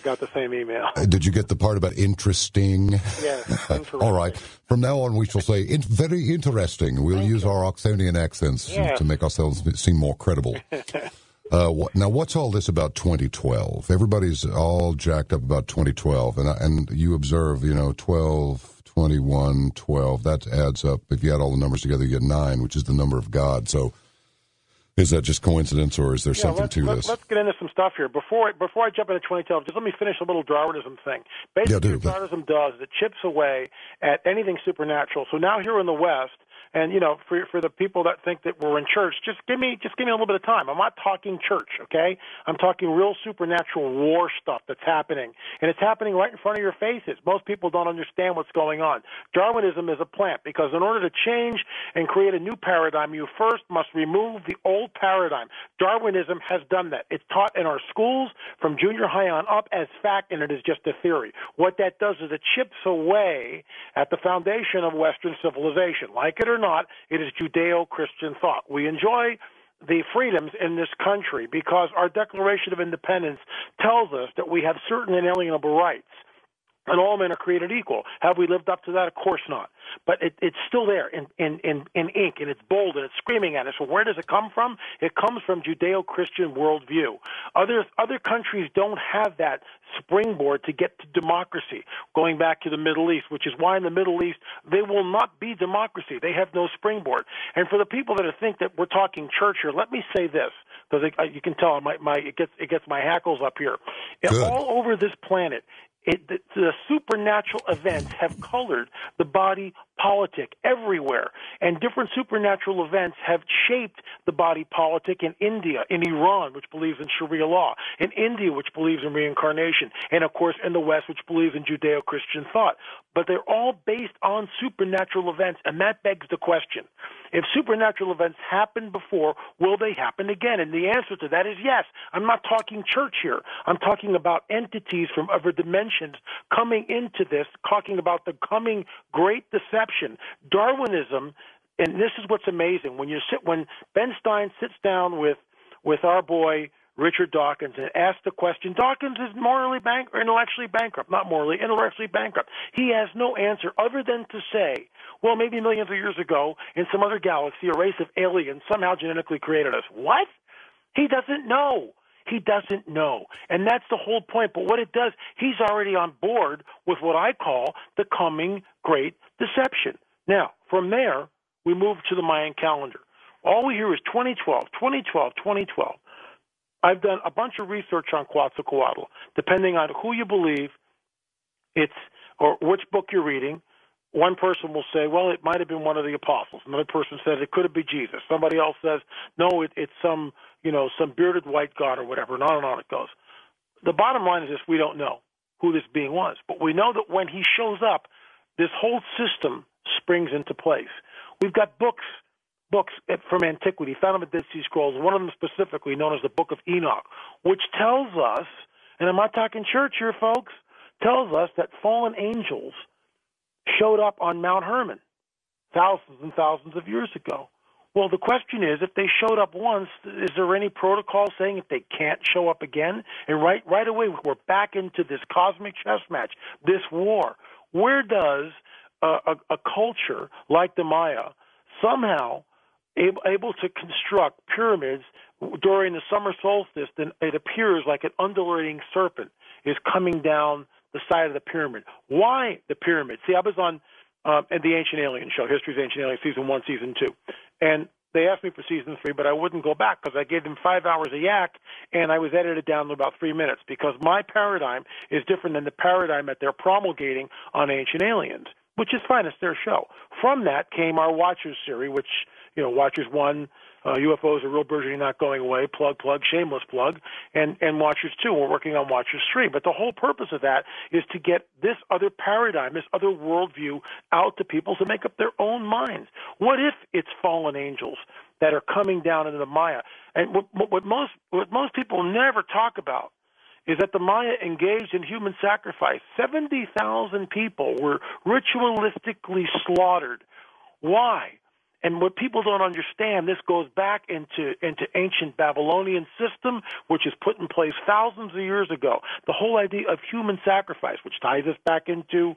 got the same email. Did you get the part about interesting? Yes, interesting. All right. From now on, we shall say very interesting. We'll use our Oxonian accents to make ourselves seem more credible. Now, what's all this about 2012? Everybody's all jacked up about 2012, and you observe, 12, 21, 12, that adds up. If you add all the numbers together, you get 9, which is the number of God. So is that just coincidence, or is there something to this? Let's get into some stuff here. Before I jump into 2012, just let me finish a little Darwinism thing. Basically, what Darwinism does is it chips away at anything supernatural. So now here in the West, and for the people that think that we're in church, just give me a little bit of time. I'm not talking church, okay? I'm talking real supernatural war stuff that's happening, and it's happening right in front of your faces. Most people don't understand what's going on. Darwinism is a plant because in order to change and create a new paradigm, you first must remove the old paradigm. Darwinism has done that. It's taught in our schools from junior high on up as fact, and it is just a theory. What that does is it chips away at the foundation of Western civilization. Like it or not, it is Judeo-Christian thought. We enjoy the freedoms in this country because our Declaration of Independence tells us that we have certain inalienable rights. And all men are created equal. Have we lived up to that? Of course not. But it's still there in ink, and it's bold, and it's screaming at us. So where does it come from? It comes from Judeo-Christian worldview. Other countries don't have that springboard to get to democracy, going back to the Middle East, which is why in the Middle East they will not be democracy. They have no springboard. And for the people that think that we're talking church here, let me say this, because you can tell it gets my hackles up here. All over this planet, the supernatural events have colored the body politic everywhere, and different supernatural events have shaped the body politic in India, in Iran, which believes in Sharia law, in India, which believes in reincarnation, and of course in the West, which believes in Judeo-Christian thought. But they're all based on supernatural events, and that begs the question. If supernatural events happened before, will they happen again? And the answer to that is yes. I'm not talking church here. I'm talking about entities from other dimensions coming into this, talking about the coming great deception. Darwinism, and this is what's amazing, when Ben Stein sits down with our boy Richard Dawkins and asks the question, Dawkins is intellectually bankrupt, not morally, intellectually bankrupt. He has no answer other than to say, well, maybe millions of years ago in some other galaxy, a race of aliens somehow genetically created us. What? He doesn't know. He doesn't know. And that's the whole point. But what it does, he's already on board with what I call the coming great deception. Now, from there, we move to the Mayan calendar. All we hear is 2012, 2012, 2012. I've done a bunch of research on Quetzalcoatl. Depending on who you believe, or which book you're reading, one person will say, well, it might have been one of the apostles. Another person says it could have been Jesus. Somebody else says, no, it's some bearded white god or whatever, and on it goes. The bottom line is this: we don't know who this being was. But we know that when he shows up, this whole system springs into place. We've got books from antiquity, found them at Dead Sea Scrolls, one of them specifically known as the Book of Enoch, which tells us, and I'm not talking church here, folks, tells us that fallen angels showed up on Mount Hermon thousands and thousands of years ago. Well, the question is, if they showed up once, is there any protocol saying if they can't show up again? And right away, we're back into this cosmic chess match, this war. Where does a culture like the Maya somehow able to construct pyramids during the summer solstice, then it appears like an undulating serpent is coming down the side of the pyramid? Why the pyramid? See, I was on the Ancient Alien show, History's Ancient Alien, Season 1, Season 2. And they asked me for Season 3, but I wouldn't go back because I gave them 5 hours of yak, and I was edited down to about 3 minutes because my paradigm is different than the paradigm that they're promulgating on Ancient Aliens, which is fine. It's their show. From that came our Watchers series, which, Watchers 1, UFOs are real burgeoning, not going away, plug, shameless plug, and Watchers 2. We're working on Watchers 3. But the whole purpose of that is to get this other paradigm, this other worldview out to people to make up their own minds. What if it's fallen angels that are coming down into the Maya? And what most people never talk about is that the Maya engaged in human sacrifice. 70,000 people were ritualistically slaughtered. Why? And what people don't understand, this goes back into ancient Babylonian system, which is put in place thousands of years ago. The whole idea of human sacrifice, which ties us back into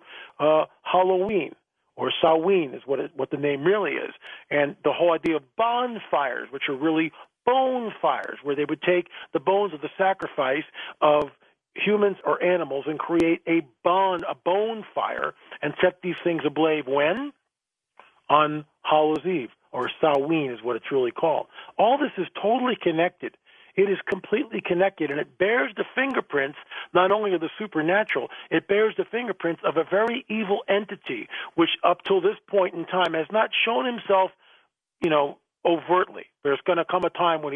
Halloween, or Samhain is what the name really is. And the whole idea of bonfires, which are really bone fires, where they would take the bones of the sacrifice of humans or animals and create a bone fire and set these things ablaze when? On Hallows Eve, or Samhain is what it's really called. All this is totally connected. It is completely connected, and it bears the fingerprints not only of the supernatural, it bears the fingerprints of a very evil entity, which up till this point in time has not shown himself, overtly. There's going to come a time when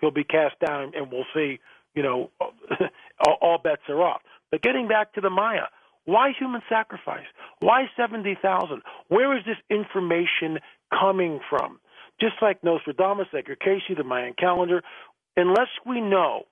he'll be cast down, and we'll see, all bets are off. But getting back to the Maya, why human sacrifice? Why 70,000? Where is this information coming from? Just like Nostradamus, Edgar Cayce, the Mayan calendar, unless we know,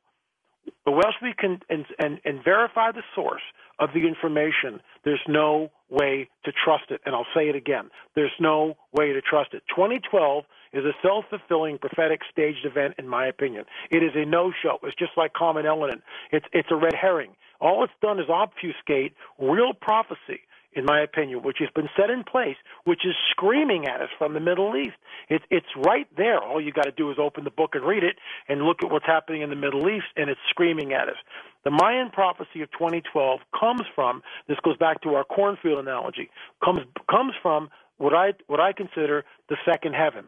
unless we can and verify the source of the information, there's no way to trust it. And I'll say it again. There's no way to trust it. 2012 is a self-fulfilling prophetic staged event, in my opinion. It is a no-show. It's just like Common Element. It's a red herring. All it's done is obfuscate real prophecy, in my opinion, which has been set in place, which is screaming at us from the Middle East. It's right there. All you got to do is open the book and read it and look at what's happening in the Middle East, and it's screaming at us. The Mayan prophecy of 2012 comes from, this goes back to our cornfield analogy, comes from what I consider the second heaven.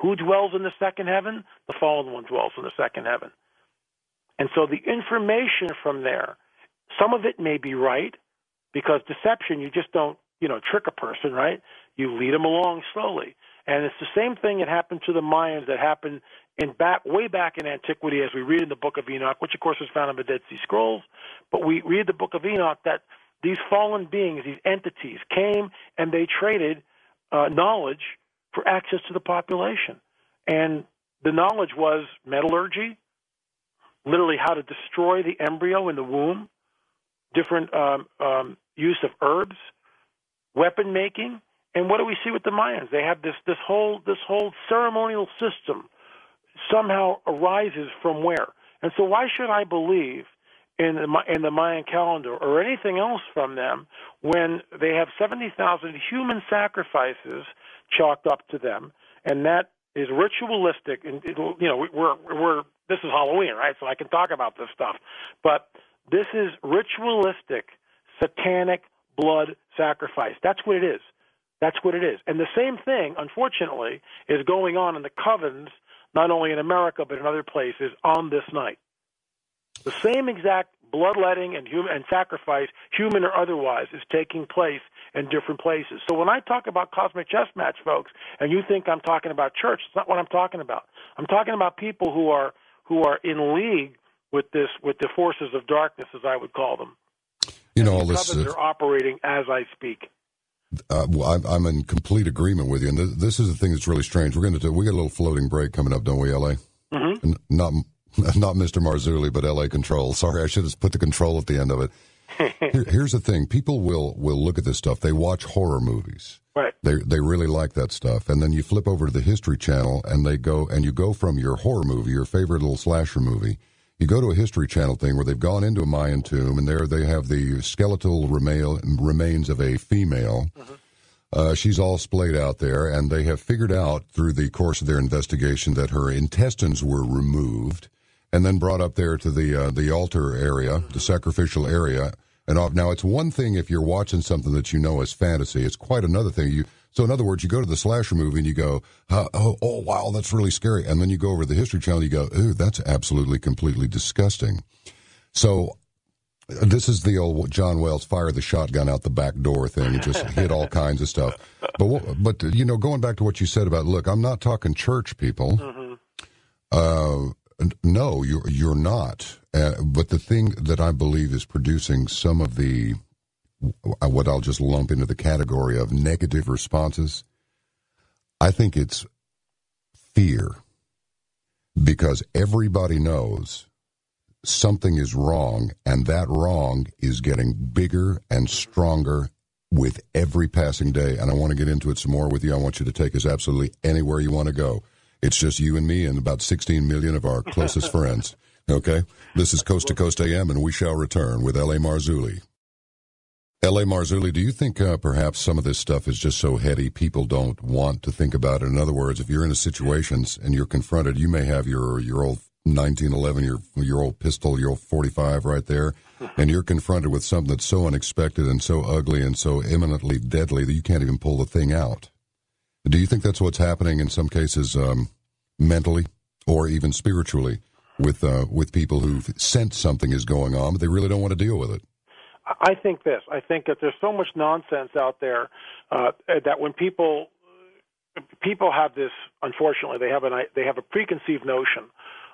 Who dwells in the second heaven? The fallen one dwells in the second heaven. And so the information from there, some of it may be right, because deception, you just don't, trick a person, right? You lead them along slowly. And it's the same thing that happened to the Mayans that happened way back in antiquity, as we read in the Book of Enoch, which of course is found in the Dead Sea Scrolls. But we read the Book of Enoch that these fallen beings, these entities, came and they traded knowledge for access to the population. And the knowledge was metallurgy, literally how to destroy the embryo in the womb, different use of herbs, weapon making. And what do we see with the Mayans? They have this whole ceremonial system somehow arises from where? And so why should I believe in the Mayan calendar or anything else from them when they have 70,000 human sacrifices chalked up to them, and that is ritualistic? And this is Halloween, right? So I can talk about this stuff, but this is ritualistic, satanic blood sacrifice. That's what it is. That's what it is. And the same thing, unfortunately, is going on in the covens, not only in America but in other places, on this night. The same exact bloodletting and sacrifice, human or otherwise, is taking place in different places. So when I talk about cosmic chess match, folks, and you think I'm talking about church, it's not what I'm talking about. I'm talking about people who are in league with the forces of darkness, as I would call them. All this are operating as I speak. I'm in complete agreement with you, and this is the thing that's really strange. We got a little floating break coming up, don't we, L.A.? Mm-hmm. Not Mr. Marzulli, but L.A. Control. Sorry, I should have put the control at the end of it. Here's the thing: people will look at this stuff. They watch horror movies. Right. They really like that stuff, and then you flip over to the History Channel, and you go from your horror movie, your favorite little slasher movie. You go to a History Channel thing where they've gone into a Mayan tomb, and there they have the skeletal remains of a female. Mm-hmm. She's all splayed out there, and they have figured out through the course of their investigation that her intestines were removed and then brought up there to the altar area, mm-hmm. the sacrificial area. And now it's one thing if you're watching something that you know is fantasy. It's quite another thing. So in other words, you go to the slasher movie and you go, oh, wow, that's really scary. And then you go over to the History Channel and you go, ooh, that's absolutely, completely disgusting. So this is the old John Wells fire the shotgun out the back door thing. It just hit all kinds of stuff. But going back to what you said about, look, I'm not talking church people. Mm-hmm. No, you're not. But the thing that I believe is producing some of the what I'll just lump into the category of negative responses, I think it's fear. Because everybody knows something is wrong, and that wrong is getting bigger and stronger with every passing day, and I want to get into it some more with you. I want you to take us absolutely anywhere you want to go. It's just you and me and about 16 million of our closest friends. Okay? This is Coast to Coast AM, and we shall return with L A Marzulli. L A Marzulli, do you think perhaps some of this stuff is just so heady people don't want to think about it? In other words, if you're in a situation and you're confronted, you may have your old 1911, your old pistol, your old 45 right there, and you're confronted with something that's so unexpected and so ugly and so imminently deadly that you can't even pull the thing out. Do you think that's what's happening in some cases mentally or even spiritually with people who sense something is going on, but they really don't want to deal with it? I think this. I think that there's so much nonsense out there that when people have this, unfortunately, they have a preconceived notion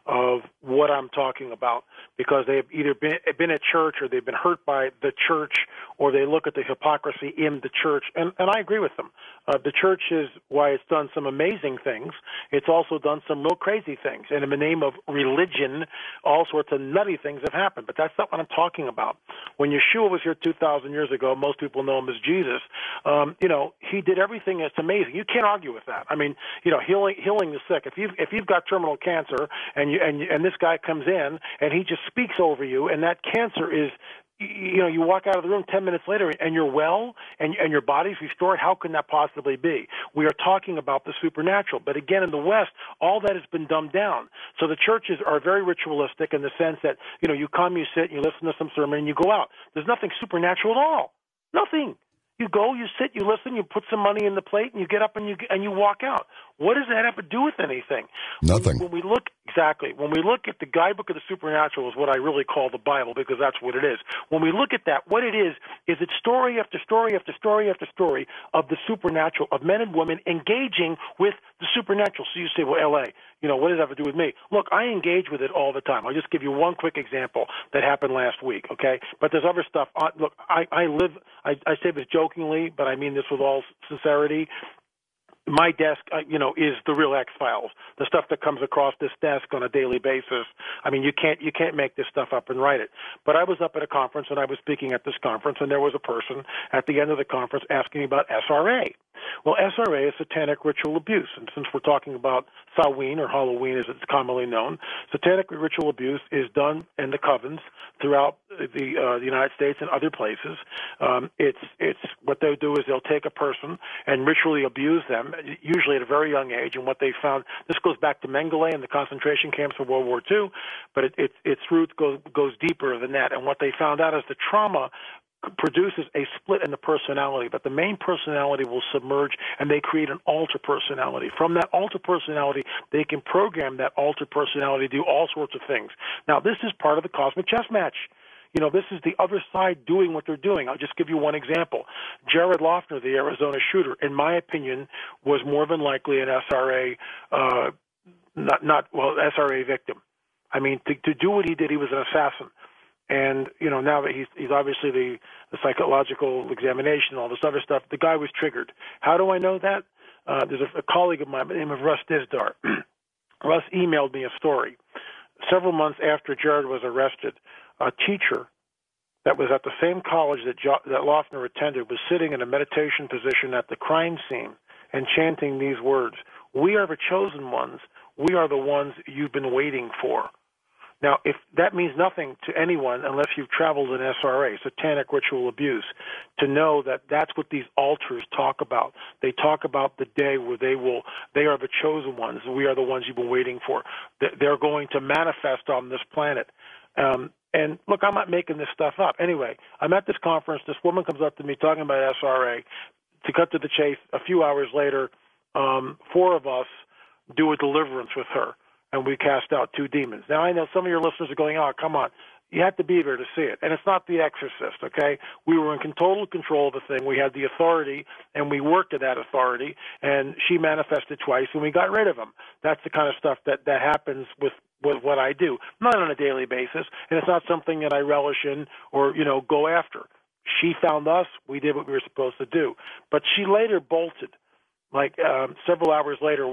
of what I'm talking about because they've either been at church or they've been hurt by the church or they look at the hypocrisy in the church. And I agree with them. The church is why it's done some amazing things. It's also done some real crazy things. And in the name of religion, all sorts of nutty things have happened. But that's not what I'm talking about. When Yeshua was here 2,000 years ago, most people know him as Jesus. He did everything that's amazing. You can't argue with that. I mean, healing the sick. If you've got terminal cancer and this guy comes in and he just speaks over you, and that cancer is, you walk out of the room 10 minutes later and you're well and your body's restored. How can that possibly be? We are talking about the supernatural. But again, in the West, all that has been dumbed down. So the churches are very ritualistic in the sense that, you come, you sit, you listen to some sermon, and you go out. There's nothing supernatural at all. Nothing. You go, you sit, you listen, you put some money in the plate, and you get up and you walk out. What does that have to do with anything? Nothing. When we look at the guidebook of the supernatural, is what I really call the Bible, because that's what it is. When we look at that, what it is it's story after story after story after story of the supernatural, of men and women engaging with the supernatural. So you say, well, L.A., what does that have to do with me? Look, I engage with it all the time. I'll just give you one quick example that happened last week, okay? But there's other stuff. Look, I say this jokingly, but I mean this with all sincerity. My desk, is the real X-Files, the stuff that comes across this desk on a daily basis. I mean, you can't make this stuff up and write it. But I was up at a conference, and I was speaking at this conference, and there was a person at the end of the conference asking me about SRA. Well, SRA is satanic ritual abuse, and since we're talking about Samhain, or Halloween as it's commonly known, satanic ritual abuse is done in the covens throughout the United States and other places. It's what they'll do is they'll take a person and ritually abuse them, usually at a very young age. And what they found, this goes back to Mengele and the concentration camps of World War II, but its roots goes deeper than that. And what they found out is the trauma produces a split in the personality, but the main personality will submerge, and they create an alter personality. From that alter personality, they can program that alter personality to do all sorts of things. Now, this is part of the cosmic chess match. This is the other side doing what they're doing. I'll just give you one example. Jared Loughner, the Arizona shooter, in my opinion, was more than likely an SRA, SRA victim. I mean, to do what he did, he was an assassin. And, now that he's obviously the psychological examination, all this other stuff, the guy was triggered. How do I know that? There's a colleague of mine by the name of Russ Dizdar. Russ emailed me a story. Several months after Jared was arrested, a teacher that was at the same college that Loughner attended was sitting in a meditation position at the crime scene and chanting these words: "We are the chosen ones. We are the ones you've been waiting for." Now, if that means nothing to anyone unless you've traveled in SRA, satanic ritual abuse, to know that that's what these altars talk about. They talk about the day where they are the chosen ones. We are the ones you've been waiting for. They're going to manifest on this planet. And look, I'm not making this stuff up. Anyway, I'm at this conference. This woman comes up to me talking about SRA. To cut to the chase, a few hours later, 4 of us do a deliverance with her, and we cast out 2 demons. Now, I know some of your listeners are going, oh, come on. You have to be there to see it. And it's not The Exorcist, okay? We were in total control of the thing. We had the authority, and we worked to that authority, and she manifested twice, and we got rid of them. That's the kind of stuff that happens with what I do. Not on a daily basis, and it's not something that I relish in or, go after. She found us. We did what we were supposed to do. But she later bolted. Like several hours later,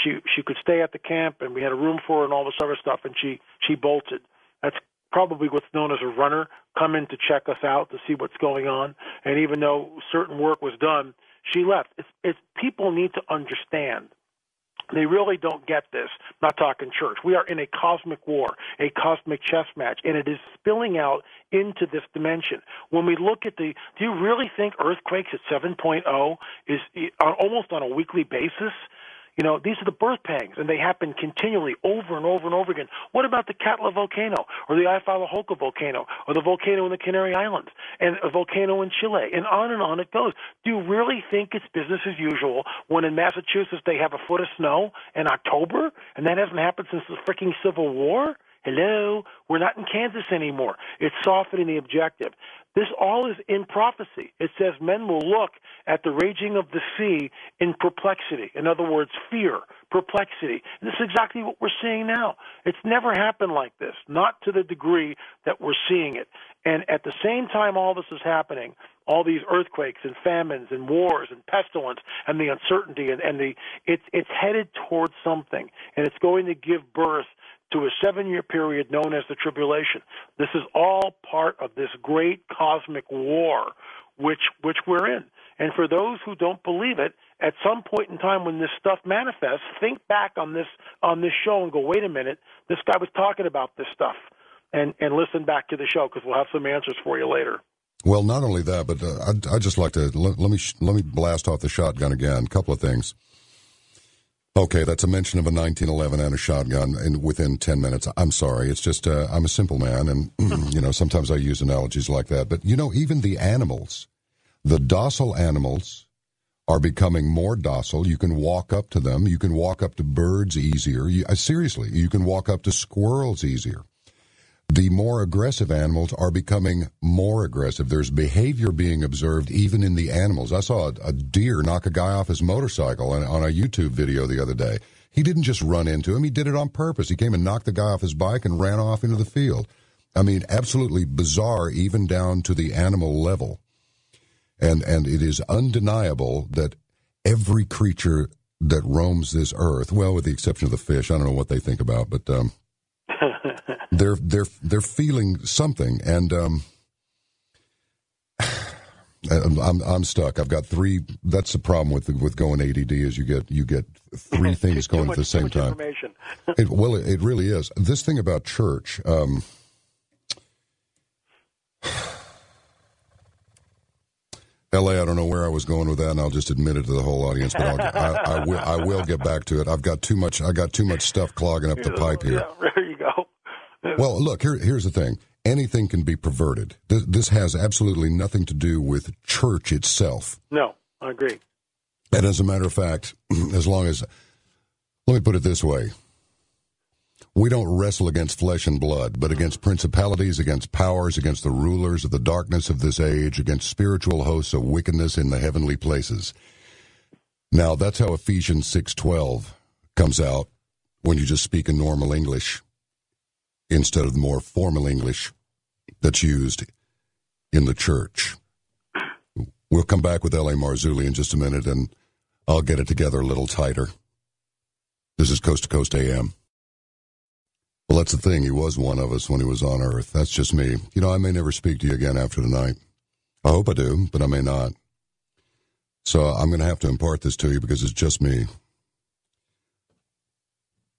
she could stay at the camp, and we had a room for her and all this other stuff, and she bolted. That's probably what's known as a runner, come in to check us out to see what's going on. And even though certain work was done, she left. It's people need to understand. They really don't get this. I'm not talking church. We are in a cosmic war, a cosmic chess match, and it is spilling out into this dimension. When we look at do you really think earthquakes at 7.0 is almost on a weekly basis? You know, these are the birth pangs, and they happen continually over and over and over again. What about the Katla volcano, or the Ifalahokha volcano, or the volcano in the Canary Islands, and a volcano in Chile, and on it goes? Do you really think it's business as usual when in Massachusetts they have a foot of snow in October, and that hasn't happened since the freaking Civil War? Hello? We're not in Kansas anymore. It's softening the objective. This all is in prophecy. It says men will look at the raging of the sea in perplexity. In other words, fear, perplexity. And this is exactly what we're seeing now. It's never happened like this, not to the degree that we're seeing it. And at the same time all this is happening, all these earthquakes and famines and wars and pestilence and the uncertainty it's headed towards something, and it's going to give birth to a 7-year period known as the tribulation. This is all part of this great cosmic war which we're in. And for those who don't believe it, at some point in time when this stuff manifests, think back on this show and go, wait a minute, this guy was talking about this stuff, and listen back to the show, because we'll have some answers for you later. Well, not only that, but I'd just like to let me blast off the shotgun again. A couple of things. Okay, that's a mention of a 1911 and a shotgun within 10 minutes. I'm sorry. It's just I'm a simple man, and you know, sometimes I use analogies like that. But you know, even the animals, the docile animals, are becoming more docile. You can walk up to them. You can walk up to birds easier. Seriously, you can walk up to squirrels easier. The more aggressive animals are becoming more aggressive. There's behavior being observed even in the animals. I saw a deer knock a guy off his motorcycle on a YouTube video the other day. He didn't just run into him. He did it on purpose. He came and knocked the guy off his bike and ran off into the field. I mean, absolutely bizarre, even down to the animal level. And it is undeniable that every creature that roams this earth, well, with the exception of the fish, I don't know what they think about, but they're feeling something, and I'm stuck. I've got three. That's the problem with going ADD, is you get three things going at the same time. It really is. This thing about church. LA, I don't know where I was going with that, and I'll just admit it to the whole audience, but I will get back to it. I got too much stuff clogging up the pipe here. Yeah, there you go. Well, look, here's the thing. Anything can be perverted. This has absolutely nothing to do with church itself. No, I agree. And as a matter of fact, let me put it this way. We don't wrestle against flesh and blood, but against principalities, against powers, against the rulers of the darkness of this age, against spiritual hosts of wickedness in the heavenly places. Now, that's how Ephesians 6:12 comes out when you just speak in normal English instead of the more formal English that's used in the church. We'll come back with L A Marzulli in just a minute, and I'll get it together a little tighter. This is Coast to Coast AM. Well, that's the thing. He was one of us when he was on Earth. That's just me. You know, I may never speak to you again after tonight. I hope I do, but I may not. So I'm going to have to impart this to you because it's just me.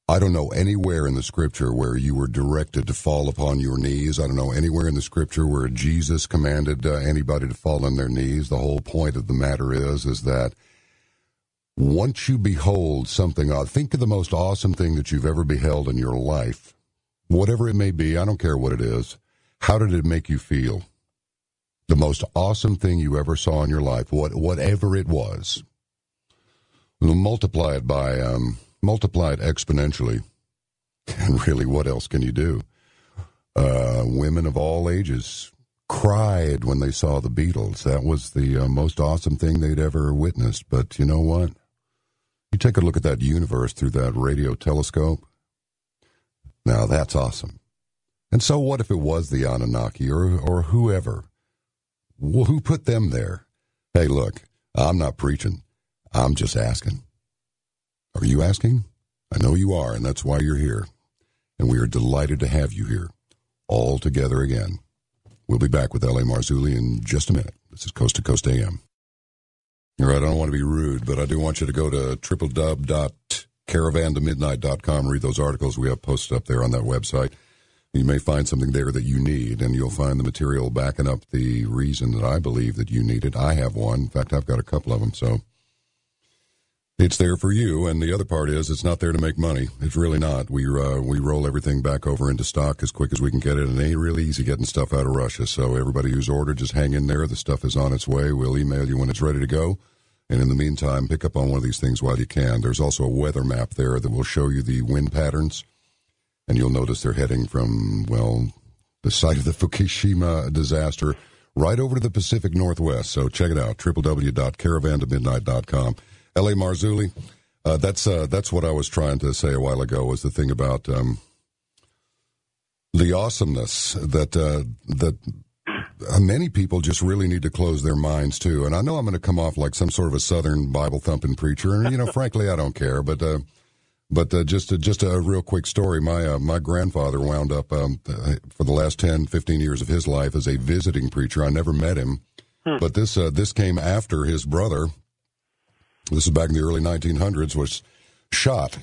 I don't know anywhere in the Scripture where you were directed to fall upon your knees. I don't know anywhere in the Scripture where Jesus commanded anybody to fall on their knees. The whole point of the matter is that once you behold something, think of the most awesome thing that you've ever beheld in your life. Whatever it may be, I don't care what it is. How did it make you feel? The most awesome thing you ever saw in your life, whatever it was. Multiply it exponentially. And really, what else can you do? Women of all ages cried when they saw the Beatles. That was the most awesome thing they'd ever witnessed. But you know what? You take a look at that universe through that radio telescope. Now, that's awesome. And so what if it was the Anunnaki or whoever? Well, who put them there? Hey, look, I'm not preaching. I'm just asking. Are you asking? I know you are, and that's why you're here. And we are delighted to have you here. all together again. We'll be back with L A Marzulli in just a minute. This is Coast to Coast AM. All right, I don't want to be rude, but I do want you to go to www.caravantomidnight.com, read those articles we have posted up there on that website. You may find something there that you need, and you'll find the material backing up the reason that I believe that you need it. I have one. In fact, I've got a couple of them, so it's there for you. And the other part is it's not there to make money. It's really not. We roll everything back over into stock as quick as we can get it, and it ain't really easy getting stuff out of Russia. So everybody who's ordered, just hang in there. The stuff is on its way. We'll email you when it's ready to go. And in the meantime, pick up on one of these things while you can. There's also a weather map there that will show you the wind patterns. And you'll notice they're heading from, well, the site of the Fukushima disaster right over to the Pacific Northwest. So check it out, www.caravantomidnight.com. L A Marzulli, that's what I was trying to say a while ago, was the thing about the awesomeness that many people just really need to close their minds to. And I know I'm going to come off like some sort of a Southern Bible-thumping preacher. And, frankly, I don't care. But just a real quick story. My grandfather wound up for the last 10, 15 years of his life as a visiting preacher. I never met him, but this came after his brother. This is back in the early 1900s. Was shot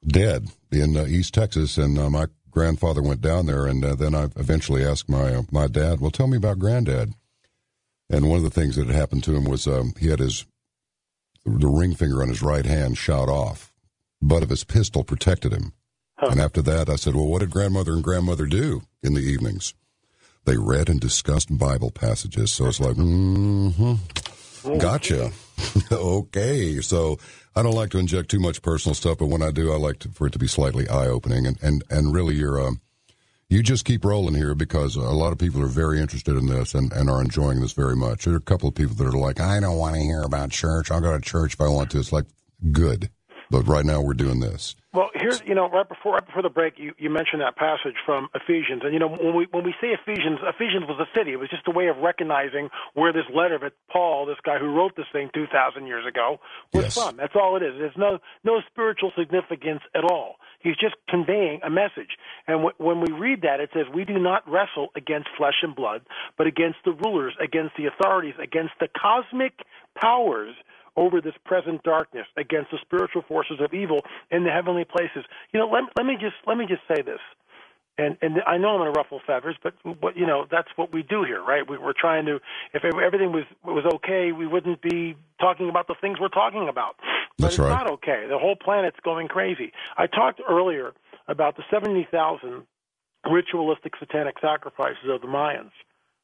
dead in East Texas, and my grandfather went down there, and then I eventually asked my dad, "Well, tell me about Granddad." And one of the things that had happened to him was he had the ring finger on his right hand shot off. Butt of his pistol protected him. And after that, I said, well, what did grandmother and grandmother do in the evenings? They read and discussed Bible passages. So it's like, gotcha. Okay. So I don't like to inject too much personal stuff, but when I do, I like for it to be slightly eye-opening. And really, you just keep rolling here, because a lot of people are very interested in this and are enjoying this very much. There are a couple of people that are like, I don't want to hear about church. I'll go to church if I want to. It's like, good. But right now we're doing this. Well, here's, right before the break, you mentioned that passage from Ephesians. And, when we say Ephesians was a city. It was just a way of recognizing where this letter that Paul, this guy who wrote this thing 2,000 years ago, was from. That's all it is. There's no spiritual significance at all. He's just conveying a message. And when we read that, it says, we do not wrestle against flesh and blood, but against the rulers, against the authorities, against the cosmic powers over this present darkness, against the spiritual forces of evil in the heavenly places. Let me just say this, and I know I'm going to ruffle feathers, but that's what we do here, right? We're trying to. If everything was okay, we wouldn't be talking about the things we're talking about. But That's right. It's not okay. The whole planet's going crazy. I talked earlier about the 70,000 ritualistic satanic sacrifices of the Mayans.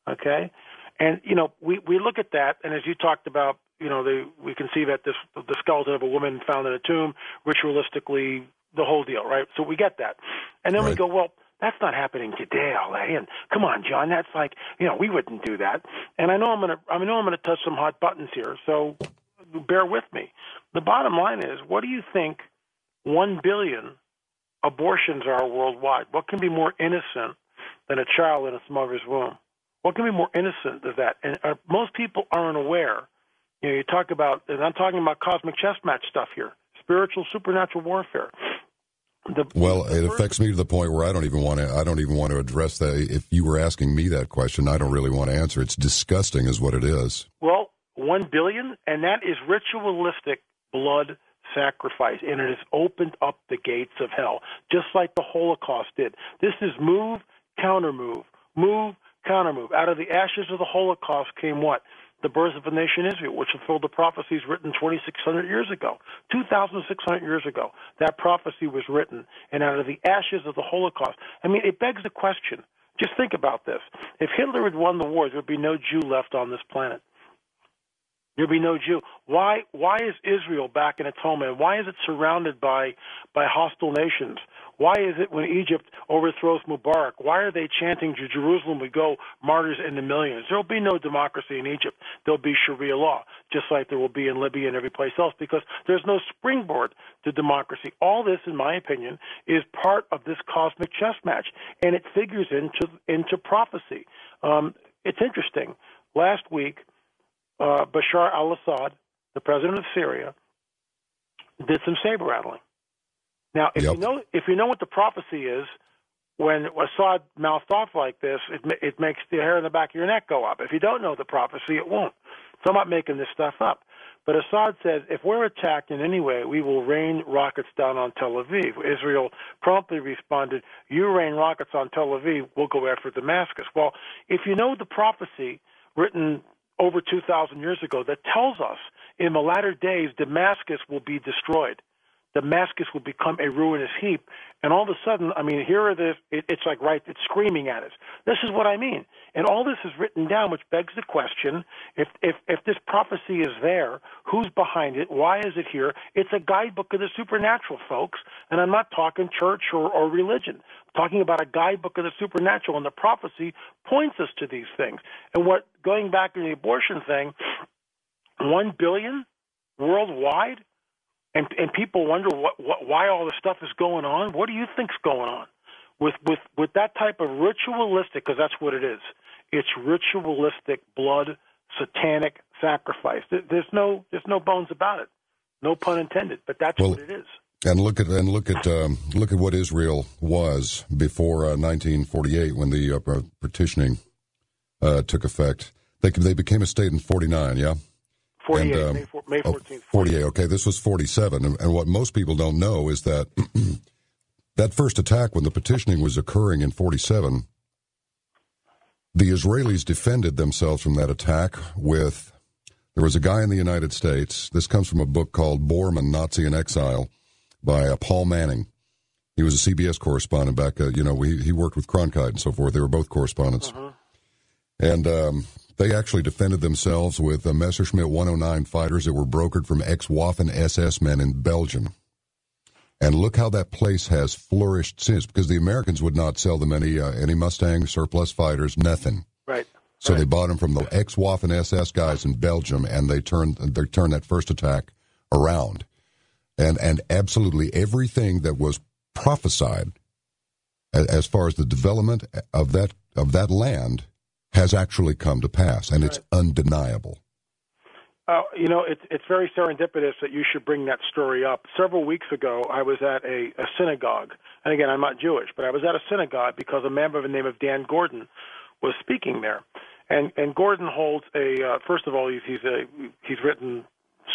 Okay, and we look at that, and as you talked about. We can see that the skeleton of a woman found in a tomb, ritualistically, the whole deal, right? So we get that. And then we go, well, that's not happening today, LA. And come on, John, that's like, we wouldn't do that. And I know I'm gonna touch some hot buttons here, so bear with me. The bottom line is, what do you think 1 billion abortions are worldwide? What can be more innocent than a child in its mother's womb? What can be more innocent than that? And most people aren't aware. You talk about, and I'm talking about cosmic chess match stuff here, spiritual, supernatural warfare. It affects me to the point where I don't even want to address that. If you were asking me that question, I don't really want to answer. It's disgusting is what it is. Well, 1 billion, and that is ritualistic blood sacrifice, and it has opened up the gates of hell, just like the Holocaust did. This is move, counter move, move, counter move. Out of the ashes of the Holocaust came what? The birth of a nation Israel, which fulfilled the prophecies written 2,600 years ago, 2,600 years ago. That prophecy was written, and out of the ashes of the Holocaust. I mean, it begs the question. Just think about this. If Hitler had won the war, there would be no Jew left on this planet. There'd be no Jew. Why is Israel back in its homeland? Why is it surrounded by hostile nations? Why is it when Egypt overthrows Mubarak, why are they chanting to Jerusalem would go martyrs in the millions? There will be no democracy in Egypt. There'll be Sharia law, just like there will be in Libya and every place else, because there's no springboard to democracy. All this, in my opinion, is part of this cosmic chess match, and it figures into prophecy. It's interesting. Last week, Bashar al-Assad, the president of Syria, did some saber rattling. Now, if you know what the prophecy is, when Assad mouthed off like this, it makes the hair on the back of your neck go up. If you don't know the prophecy, it won't. So I'm not making this stuff up. But Assad says, if we're attacked in any way, we will rain rockets down on Tel Aviv. Israel promptly responded, you rain rockets on Tel Aviv, we'll go after Damascus. Well, if you know the prophecy written over 2,000 years ago that tells us in the latter days Damascus will be destroyed. Damascus will become a ruinous heap. And all of a sudden, I mean, here are it's like, right, it's screaming at us. This is what I mean. And all this is written down, which begs the question, if this prophecy is there, who's behind it? Why is it here? It's a guidebook of the supernatural, folks. And I'm not talking church or religion. I'm talking about a guidebook of the supernatural, and the prophecy points us to these things. And going back to the abortion thing, 1 billion worldwide? And people wonder why all this stuff is going on. What do you think's going on with that type of ritualistic? Because that's what it is. It's ritualistic blood, satanic sacrifice. There's no bones about it. No pun intended. But that's what it is. And look at what Israel was before 1948 when the partitioning took effect. They became a state in 49. Yeah. 48, May 14th. 48, okay, this was 47. And what most people don't know is that that first attack, when the petitioning was occurring in 47, the Israelis defended themselves from that attack there was a guy in the United States, this comes from a book called Bormann, Nazi in Exile, by Paul Manning. He was a CBS correspondent back, he worked with Cronkite and so forth. They were both correspondents. Uh-huh. And they actually defended themselves with Messerschmitt 109 fighters that were brokered from ex-Waffen SS men in Belgium. And look how that place has flourished since, because the Americans would not sell them any Mustang surplus fighters, nothing. Right. So they bought them from the ex-Waffen SS guys in Belgium, and they turned that first attack around. And absolutely everything that was prophesied as far as the development of that land has actually come to pass, and it's undeniable. It's very serendipitous that you should bring that story up. Several weeks ago, I was at a synagogue, and again, I'm not Jewish, but I was at a synagogue because a man by the name of Dan Gordon was speaking there, and Gordon holds first of all, he's written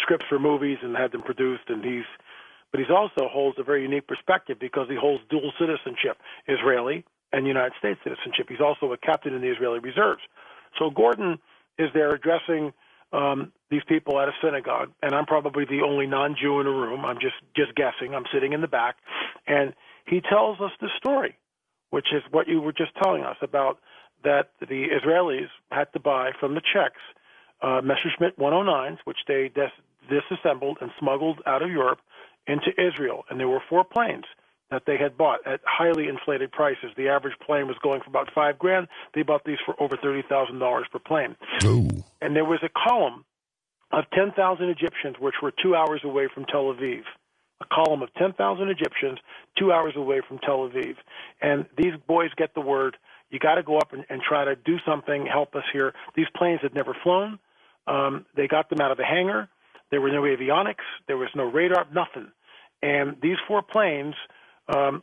scripts for movies and had them produced, but he also holds a very unique perspective because he holds dual citizenship, Israeli and United States citizenship. He's also a captain in the Israeli Reserves. So Gordon is there addressing these people at a synagogue, and I'm probably the only non-Jew in a room. I'm just guessing. I'm sitting in the back, and he tells us the story, which is what you were just telling us about, that the Israelis had to buy from the Czechs Messerschmitt 109s, which they disassembled and smuggled out of Europe into Israel, and there were 4 planes that they had bought at highly inflated prices. The average plane was going for about $5,000. They bought these for over $30,000 per plane. Ooh. And there was a column of 10,000 Egyptians, which were 2 hours away from Tel Aviv. A column of 10,000 Egyptians, 2 hours away from Tel Aviv. And these boys get the word, you got to go up and try to do something, help us here. These planes had never flown. They got them out of the hangar. There were no avionics. There was no radar, nothing. And these 4 planes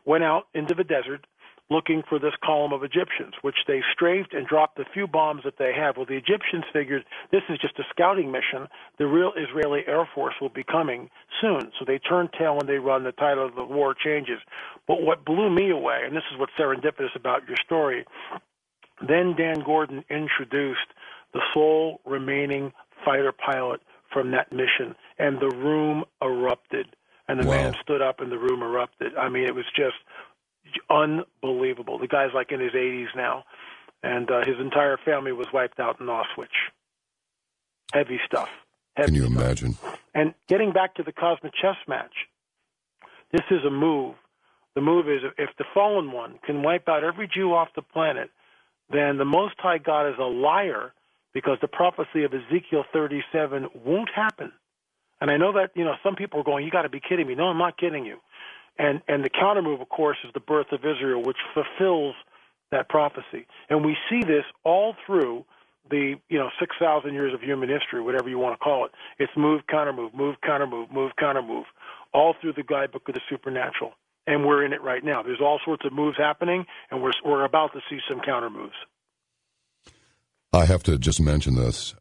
went out into the desert looking for this column of Egyptians, which they strafed and dropped the few bombs that they have. Well, the Egyptians figured this is just a scouting mission. The real Israeli Air Force will be coming soon. So they turn tail and they run. The title of the war changes. But what blew me away, and this is what's serendipitous about your story, then Dan Gordon introduced the sole remaining fighter pilot from that mission, and the room erupted. And the man stood up and the room erupted. I mean, it was just unbelievable. The guy's like in his 80s now, and his entire family was wiped out in Auschwitz. Heavy stuff. Can you imagine? And getting back to the cosmic chess match, this is a move. The move is, if the fallen one can wipe out every Jew off the planet, then the Most High God is a liar, because the prophecy of Ezekiel 37 won't happen. And I know that, some people are going, you got to be kidding me. No, I'm not kidding you. And the counter move, of course, is the birth of Israel, which fulfills that prophecy. And we see this all through the 6,000 years of human history, whatever you want to call it. It's move, counter move, move, counter move, move, counter move, all through the guidebook of the supernatural. and we're in it right now. There's all sorts of moves happening, and we're about to see some counter moves. I have to just mention this.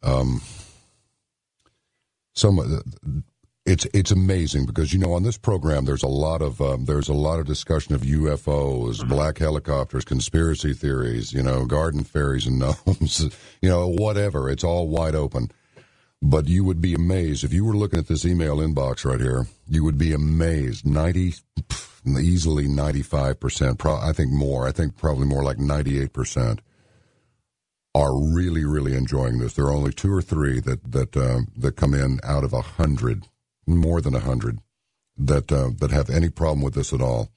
It's amazing because, on this program there's a lot of discussion of UFOs, black helicopters, conspiracy theories, garden fairies and gnomes, whatever. It's all wide open. But you would be amazed if you were looking at this email inbox right here. You would be amazed. Easily 95%. I think more. I think probably more like 98% are really, really enjoying this. There are only 2 or 3 that come in out of 100, more than 100, that have any problem with this at all.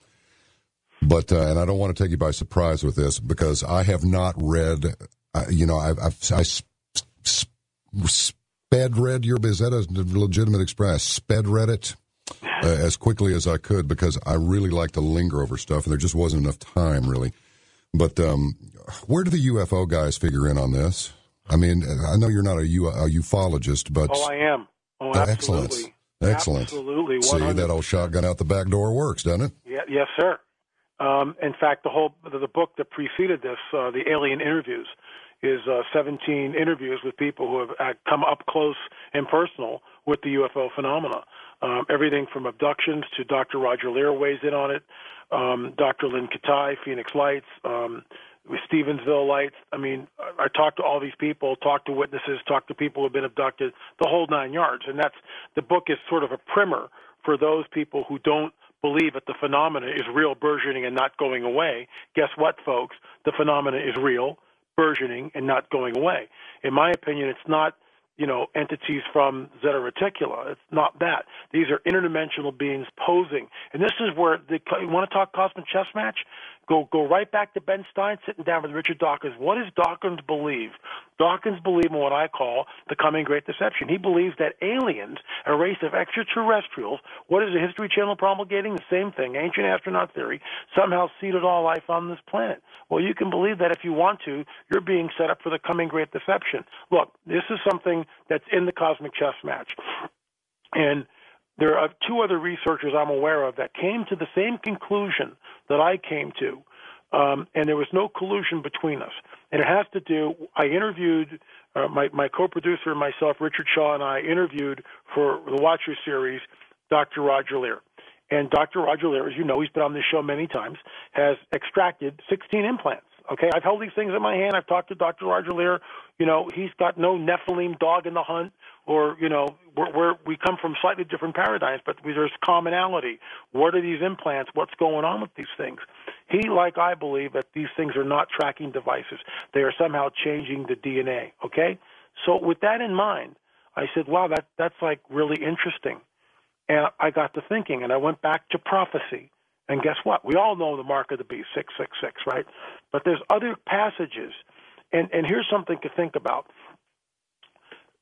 But and I don't want to take you by surprise with this because I have not read. I sped read your. Is that a legitimate expression? Sped read it as quickly as I could because I really like to linger over stuff, and there just wasn't enough time really. But where do the UFO guys figure in on this? I mean, I know you're not a ufologist, but... Oh, I am. Oh, absolutely. Excellent. Absolutely. 100%. See, that old shotgun out the back door works, doesn't it? Yeah, yes, sir. In fact, the book that preceded this, The Alien Interviews, is 17 interviews with people who have come up close and personal with the UFO phenomena. Everything from abductions to Dr. Roger Lear weighs in on it, Dr. Lynn Katai, Phoenix Lights, Stevensville Lights. I mean, I talked to all these people, talked to witnesses, talked to people who have been abducted, the whole 9 yards. And the book is sort of a primer for those people who don't believe that the phenomena is real, burgeoning, and not going away. Guess what, folks? The phenomena is real, burgeoning, and not going away. In my opinion, it's not entities from Zeta Reticula. It's not that. These are interdimensional beings posing. And this is where you want to talk cosmic chess match? Go right back to Ben Stein sitting down with Richard Dawkins. What does Dawkins believe? Dawkins believes in what I call the coming great deception. He believes that aliens, a race of extraterrestrials, what is the History Channel promulgating? The same thing, ancient astronaut theory, somehow seeded all life on this planet. Well, you can believe that if you want to. You're being set up for the coming great deception. Look, this is something that's in the cosmic chess match. And there are 2 other researchers I'm aware of that came to the same conclusion that I came to, and there was no collusion between us. And it has to do, I interviewed, my co-producer and myself, Richard Shaw, and I interviewed for the Watcher series, Dr. Roger Lear. And Dr. Roger Lear, as you know, he's been on this show many times, has extracted 16 implants. Okay, I've held these things in my hand. I've talked to Dr. Roger Lear. He's got no Nephilim dog in the hunt, or we come from slightly different paradigms, but there's commonality. What are these implants? What's going on with these things? He, like I believe, that these things are not tracking devices. They are somehow changing the DNA. Okay, so with that in mind, I said, wow, that's like really interesting, and I got to thinking, and I went back to prophecy. And guess what? We all know the mark of the beast, 666, right? But there's other passages, and here's something to think about.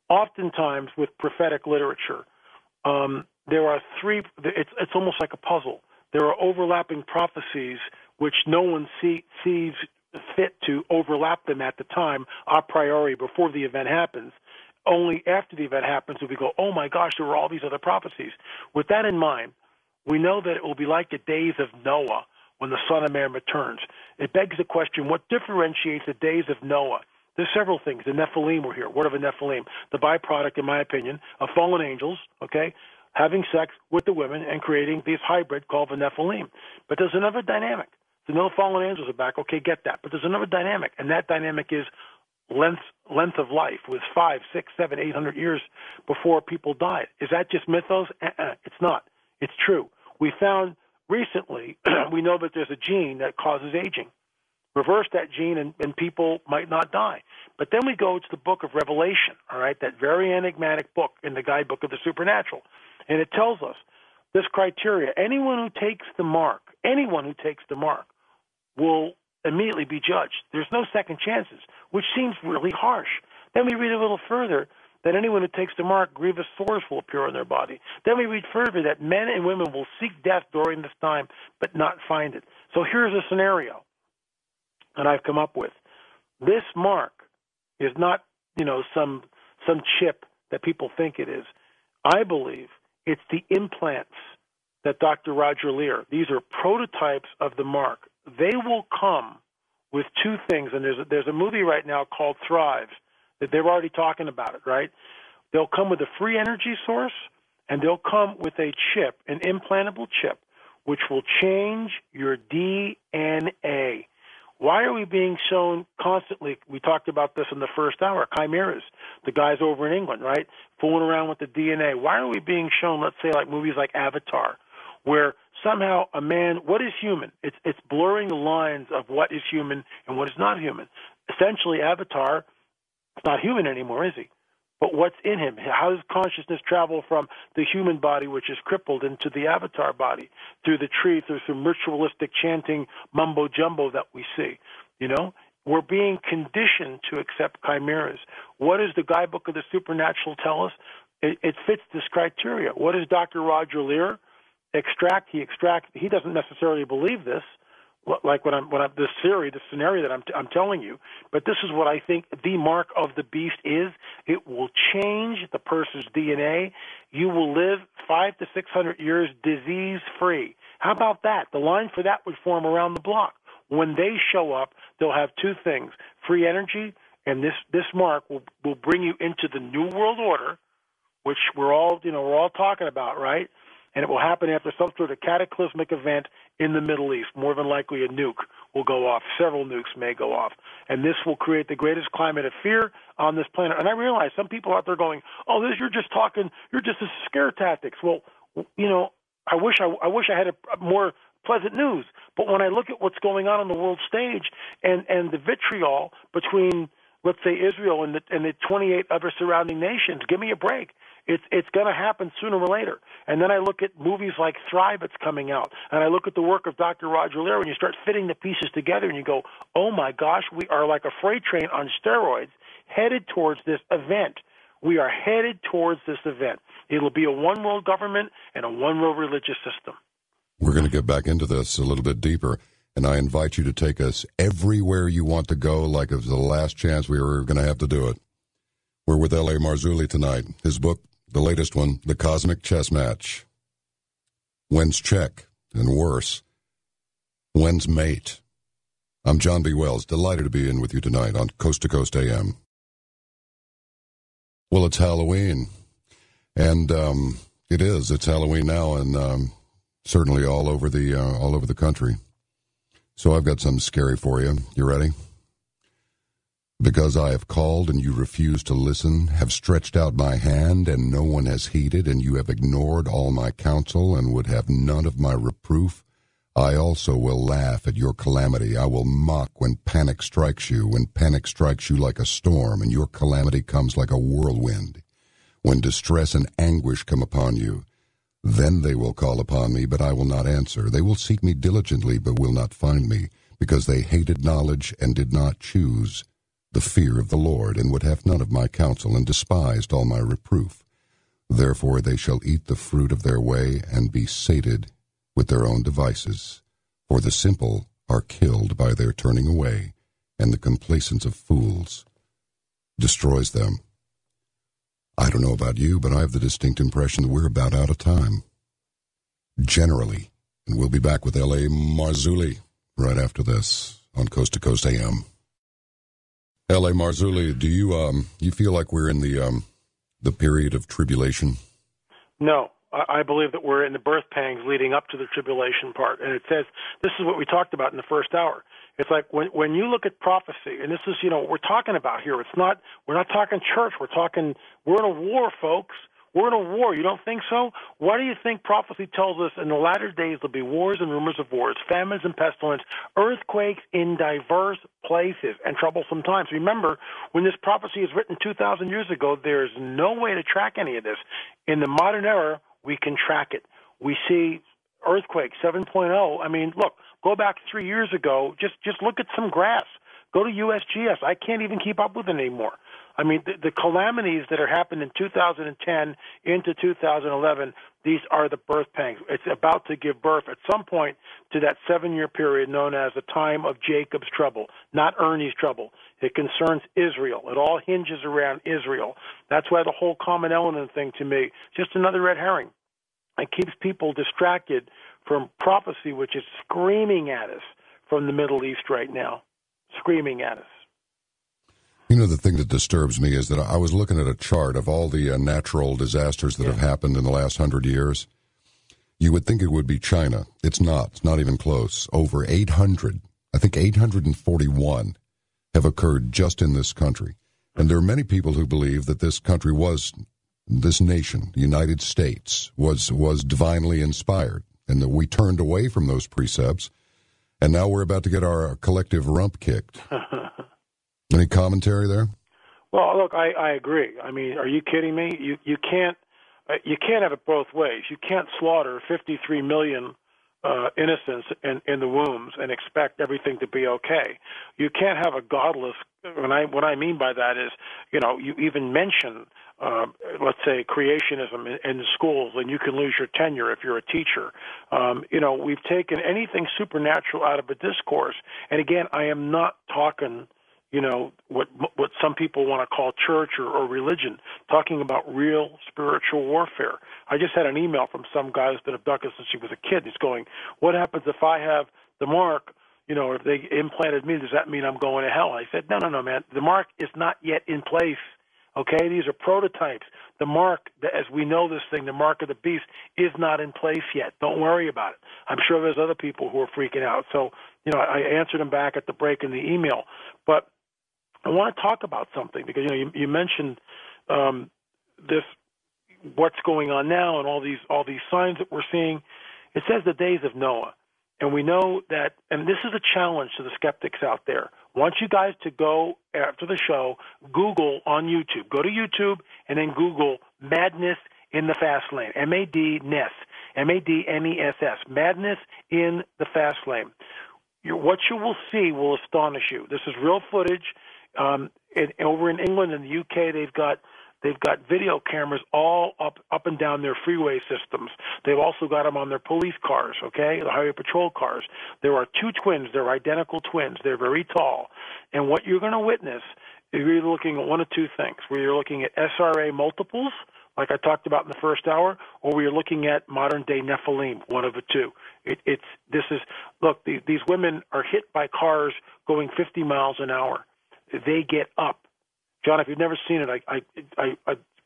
Oftentimes with prophetic literature, there are 3, it's almost like a puzzle. There are overlapping prophecies which no one sees fit to overlap them at the time, a priori, before the event happens. Only after the event happens do we go, oh my gosh, there were all these other prophecies. With that in mind, we know that it will be like the days of Noah when the Son of Man returns. It begs the question, what differentiates the days of Noah? There's several things. The Nephilim were here. What are the Nephilim? The byproduct, in my opinion, of fallen angels, okay, having sex with the women and creating this hybrid called the Nephilim. But there's another dynamic. The no fallen angels are back. Okay, get that. But there's another dynamic, and that dynamic is length of life was 5, 6, 7, 800 years before people died. Is that just mythos? It's not. It's true. We found recently, we know that there's a gene that causes aging. Reverse that gene and people might not die. But then we go to the book of Revelation, all right, that very enigmatic book in the guidebook of the supernatural. And it tells us this criteria. Anyone who takes the mark will immediately be judged. There's no second chances, which seems really harsh. Then we read a little further that anyone who takes the mark, grievous sores will appear on their body. Then we read further that men and women will seek death during this time, but not find it. So here's a scenario that I've come up with. This mark is not, some chip that people think it is. I believe it's the implants that Dr. Roger Lear, these are prototypes of the mark. They will come with two things, and there's a movie right now called Thrive that they're already talking about it, right? They'll come with a free energy source, and they'll come with a chip, an implantable chip, which will change your DNA. Why are we being shown constantly? We talked about this in the first hour, chimeras, the guys over in England, right, fooling around with the DNA. Why are we being shown, let's say, like movies like Avatar, where somehow a man, what is human? It's blurring the lines of what is human and what is not human. Essentially, Avatar is not human anymore, is he? But what's in him? How does consciousness travel from the human body, which is crippled, into the avatar body, through the tree, through some ritualistic chanting mumbo-jumbo that we see? You know, we're being conditioned to accept chimeras. What does the guidebook of the supernatural tell us? It fits this criteria. What does Dr. Roger Lear extract? He doesn't necessarily believe this, like this theory, the scenario that I'm telling you. But this is what I think the mark of the beast is. It will change the person's DNA. You will live 500 to 600 years disease-free. How about that? The line for that would form around the block. When they show up, they'll have two things: free energy, and this mark will bring you into the new world order, which we're all talking about, right? And it will happen after some sort of cataclysmic event in the Middle East. More than likely, a nuke will go off. Several nukes may go off. And this will create the greatest climate of fear on this planet. And I realize some people out there going, oh, you're just scare tactics. Well, you know, I wish I had a more pleasant news. But when I look at what's going on the world stage and the vitriol between, let's say, Israel and the 28 other surrounding nations, give me a break. It's going to happen sooner or later. And then I look at movies like Thrive that's coming out, and I look at the work of Dr. Roger Lear, and you start fitting the pieces together, and you go, oh, my gosh, we are like a freight train on steroids headed towards this event. We are headed towards this event. It'll be a one-world government and a one-world religious system. We're going to get back into this a little bit deeper, and I invite you to take us everywhere you want to go, like it was the last chance we were going to have to do it. We're with L A Marzulli tonight. His book, the latest one, The Cosmic Chess Match. When's check? And worse, when's mate? I'm John B. Wells, delighted to be in with you tonight on Coast to Coast AM. Well, it's Halloween, and it's Halloween now, and certainly all over the country. So I've got something scary for you. You ready? Because I have called and you refuse to listen, have stretched out my hand and no one has heeded, and you have ignored all my counsel and would have none of my reproof, I also will laugh at your calamity. I will mock when panic strikes you like a storm, and your calamity comes like a whirlwind. When distress and anguish come upon you, then they will call upon me, but I will not answer. They will seek me diligently, but will not find me, because they hated knowledge and did not choose the fear of the Lord, and would have none of my counsel, and despised all my reproof. Therefore they shall eat the fruit of their way, and be sated with their own devices. For the simple are killed by their turning away, and the complacence of fools destroys them. I don't know about you, but I have the distinct impression that we're about out of time. Generally. And we'll be back with L A Marzulli right after this on Coast to Coast AM. L A Marzulli, do you feel like we're in the period of tribulation? No, I believe that we're in the birth pangs leading up to the tribulation part. And it says, this is what we talked about in the first hour. It's like when you look at prophecy, and this is, what we're talking about here. We're not talking church. We're in a war, folks. We're in a war. You don't think so? Why do you think prophecy tells us in the latter days there'll be wars and rumors of wars, famines and pestilence, earthquakes in diverse places, and troublesome times? Remember, when this prophecy is written 2,000 years ago, there's no way to track any of this. In the modern era, we can track it. We see earthquake 7.0. I mean, look, go back 3 years ago. Just look at some graphs. Go to USGS. I can't even keep up with it anymore. I mean, the calamities that are happening in 2010 into 2011, these are the birth pangs. It's about to give birth at some point to that 7-year period known as the time of Jacob's trouble, not Ernie's trouble. It concerns Israel. It all hinges around Israel. That's why the whole common element thing to me, just another red herring. It keeps people distracted from prophecy, which is screaming at us from the Middle East right now, screaming at us. You know, the thing that disturbs me is that I was looking at a chart of all the natural disasters that have happened in the last 100 years. You would think it would be China. It's not. It's not even close. Over 800, I think 841 have occurred just in this country. And there are many people who believe that this country this nation, the United States, was divinely inspired, and that we turned away from those precepts, and now we're about to get our collective rump kicked. Any commentary there? Well, look, I agree. I mean, are you kidding me? You can't have it both ways. You can't slaughter 53 million innocents in the wombs and expect everything to be okay. You can't have a godless. What I mean by that is, you even mention, let's say, creationism in the schools, and you can lose your tenure if you're a teacher. We've taken anything supernatural out of a discourse, and again, I am not talking, what some people want to call church or religion, talking about real spiritual warfare. I just had an email from some guy who's been abducted since he was a kid. He's going, what happens if I have the mark, if they implanted me, does that mean I'm going to hell? I said, no, man. The mark is not yet in place, okay? These are prototypes. The mark, as we know this thing, the mark of the beast, is not in place yet. Don't worry about it. I'm sure there's other people who are freaking out. So, I answered him back at the break in the email. But I want to talk about something because you mentioned this, what's going on now, and all these signs that we're seeing. It says the days of Noah, and we know that. And this is a challenge to the skeptics out there. I want you guys to go after the show, Google on YouTube. Go to YouTube and then Google "madness in the fast lane." M-A-D-NESS, M-A-D-N-E-S-S, madness in the fast lane. What you will see will astonish you. This is real footage. Over in England and the UK, they've got video cameras all up and down their freeway systems. They've also got them on their police cars, okay, the highway patrol cars. There are two twins. They're identical twins. They're very tall. And what you're going to witness is you're looking at one of two things, where you're looking at SRA multiples, like I talked about in the first hour, or we're looking at modern-day Nephilim, one of the two. These women are hit by cars going 50 miles an hour. They get up. John, if you've never seen it,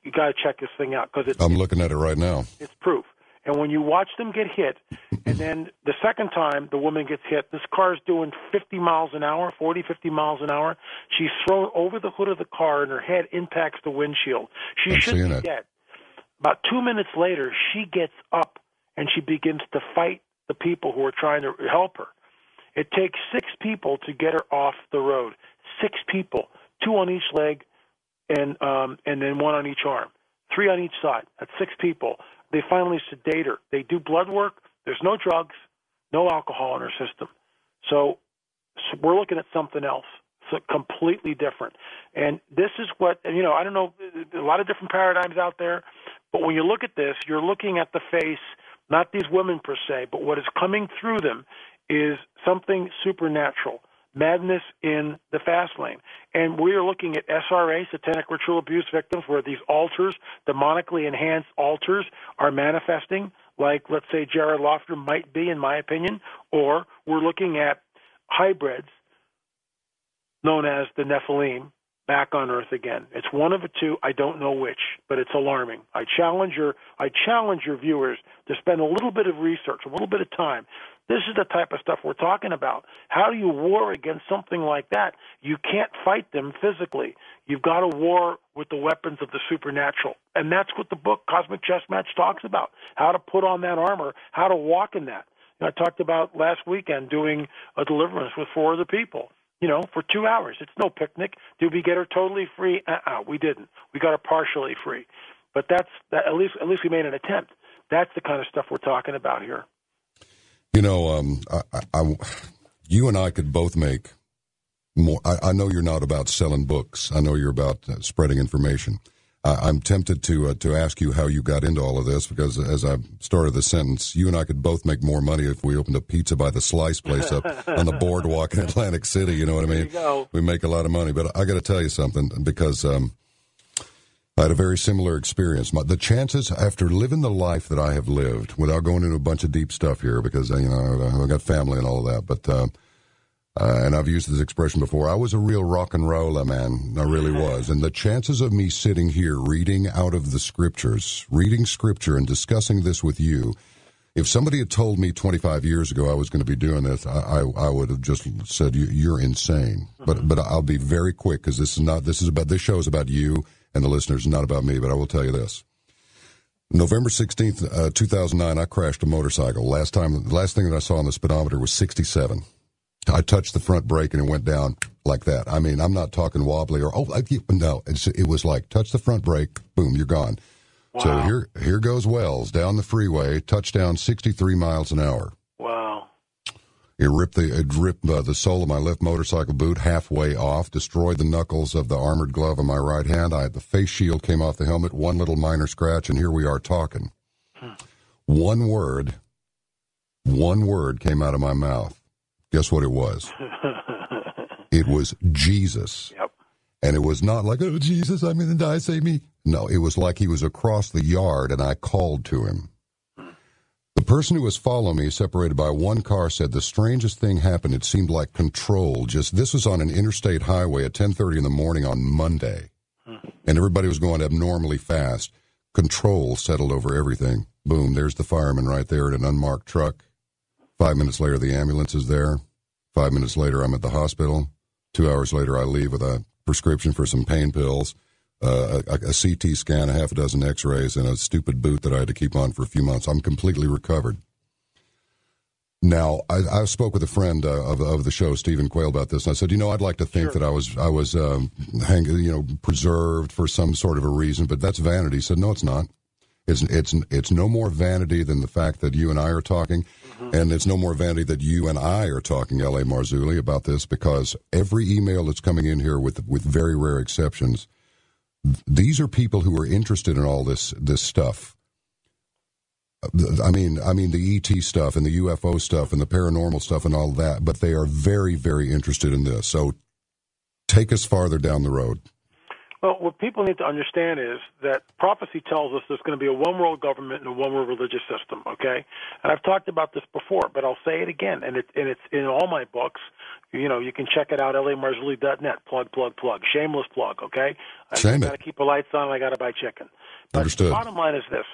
you got to check this thing out because I'm looking at it right now. It's proof. And when you watch them get hit, and then the second time the woman gets hit, this car's doing 50 miles an hour, 40, 50 miles an hour. She's thrown over the hood of the car, and her head impacts the windshield. She should be dead. About 2 minutes later, she gets up, and she begins to fight the people who are trying to help her. It takes 6 people to get her off the road. 6 people, 2 on each leg, and then 1 on each arm, 3 on each side. That's 6 people. They finally sedate her. They do blood work. There's no drugs, no alcohol in her system. So we're looking at something else, so completely different. And this is what, I don't know, a lot of different paradigms out there, but when you look at this, you're looking at the face, not these women per se, but what is coming through them is something supernatural. Madness in the fast lane. And we are looking at SRA, satanic ritual abuse victims, where these altars, demonically enhanced altars, are manifesting, like, let's say, Jared Lofter might be, in my opinion, or we're looking at hybrids known as the Nephilim back on Earth again. It's one of the two. I don't know which, but it's alarming. I challenge your viewers to spend a little bit of research, a little bit of time. This is the type of stuff we're talking about. How do you war against something like that? You can't fight them physically. You've got to war with the weapons of the supernatural. And that's what the book Cosmic Chess Match talks about, how to put on that armor, how to walk in that. I talked about last weekend doing a deliverance with 4 other people, for 2 hours. It's no picnic. Did we get her totally free? We didn't. We got her partially free. But at least we made an attempt. That's the kind of stuff we're talking about here. You and I could both make more. I know you're not about selling books. I know you're about spreading information. I'm tempted to ask you how you got into all of this, because as I started the sentence, you and I could both make more money if we opened a Pizza by the Slice place up on the boardwalk in Atlantic City. You know what I mean? There you go. We make a lot of money. But I got to tell you something, because I had a very similar experience. The chances, after living the life that I have lived, without going into a bunch of deep stuff here, because, I've got family and all of that, but, and I've used this expression before, I was a real rock and roller, man. I really was. And the chances of me sitting here reading out of the scriptures, reading scripture and discussing this with you, if somebody had told me 25 years ago I was going to be doing this, I would have just said, you're insane. But I'll be very quick, because this show is about you and the listeners, not about me, but I will tell you this. November 16th, 2009, I crashed a motorcycle. Last thing that I saw on the speedometer was 67. I touched the front brake and it went down like that. I mean, I'm not talking wobbly or, no. It was like, touch the front brake, boom, you're gone. Wow. So here goes Wells down the freeway, touchdown 63 miles an hour. Wow. It ripped the sole of my left motorcycle boot halfway off, destroyed the knuckles of the armored glove on my right hand. The face shield came off the helmet, one little minor scratch, and here we are talking. One word came out of my mouth. Guess what it was? It was Jesus. Yep. And it was not like, oh, Jesus, I'm going to die, save me. No, it was like he was across the yard and I called to him. The person who was following me, separated by one car, said the strangest thing happened. It seemed like control. This was on an interstate highway at 10:30 in the morning on Monday. And everybody was going abnormally fast. Control settled over everything. Boom, there's the fireman right there in an unmarked truck. 5 minutes later, the ambulance is there. 5 minutes later, I'm at the hospital. 2 hours later, I leave with a prescription for some pain pills, a CT scan, a half a dozen x-rays, and a stupid boot that I had to keep on for a few months. I'm completely recovered. Now, I spoke with a friend of the show, Stephen Quayle, about this, and I said, I'd like to think that I was preserved for some sort of a reason, but that's vanity. He said, no, it's not. It's no more vanity than the fact that you and I are talking, and it's no more vanity that you and I are talking, L A Marzulli, about this, because every email that's coming in here, with very rare exceptions, these are people who are interested in all this stuff. I mean the ET stuff and the UFO stuff and the paranormal stuff and all that, but they are very, very interested in this. So take us farther down the road. Well, what people need to understand is that prophecy tells us there's going to be a one-world government and a one-world religious system, okay? And I've talked about this before, but I'll say it again, and it's in all my books. You can check it out, lamarzulli.net, plug. Shameless plug, okay? I got to keep the lights on, and I got to buy chicken. But Understood. The bottom line is this.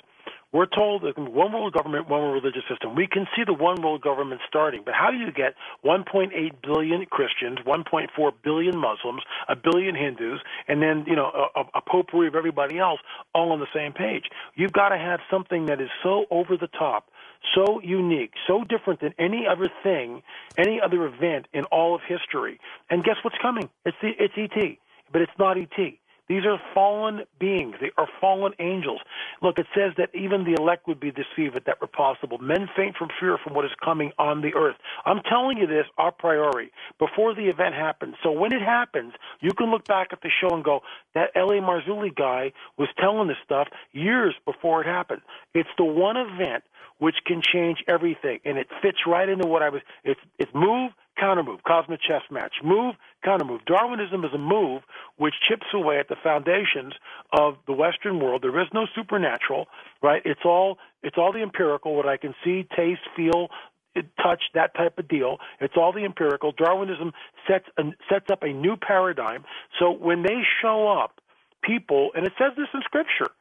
We're told there's one world government, one world religious system. We can see the one world government starting, but how do you get 1.8 billion Christians, 1.4 billion Muslims, a billion Hindus, and then a potpourri of everybody else all on the same page? You've got to have something that is so over the top, so unique, so different than any other thing, any other event in all of history. And guess what's coming? It's ET, but it's not ET. These are fallen beings. They are fallen angels. Look, it says that even the elect would be deceived if that were possible. Men faint from fear from what is coming on the earth. I'm telling you this a priori, before the event happens. So when it happens, you can look back at the show and go, that L A Marzulli guy was telling this stuff years before it happened. It's the one event which can change everything, and it fits right into what it's move, counter-move, cosmic chess match. Move, counter-move. Darwinism is a move which chips away at the foundations of the Western world. There is no supernatural, right? It's all the empirical, what I can see, taste, feel, touch, that type of deal. It's all the empirical. Darwinism sets up a new paradigm. So when they show up, people, and it says this in Scripture,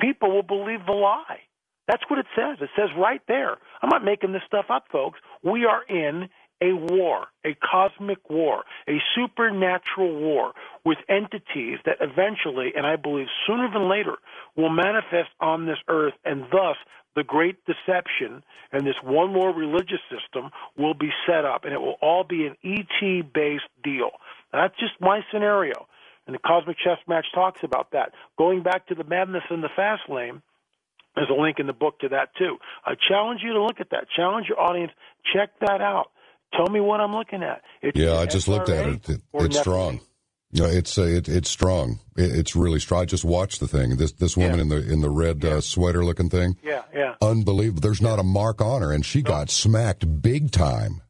people will believe the lie. That's what it says. It says right there. I'm not making this stuff up, folks. We are in a war, a cosmic war, a supernatural war with entities that eventually, and I believe sooner than later, will manifest on this earth, and thus the great deception and this one world religious system will be set up, and it will all be an ET-based deal. That's just my scenario, and the Cosmic Chess Match talks about that. Going back to the madness in the fast lane, there's a link in the book to that, too. I challenge you to look at that. Challenge your audience. Check that out. Tell me what I'm looking at. I just looked at it. It's strong. It's strong. It's really strong. I just watched the thing. This woman in the red sweater looking thing. Yeah. Unbelievable. There's not a mark on her, and she got smacked big time.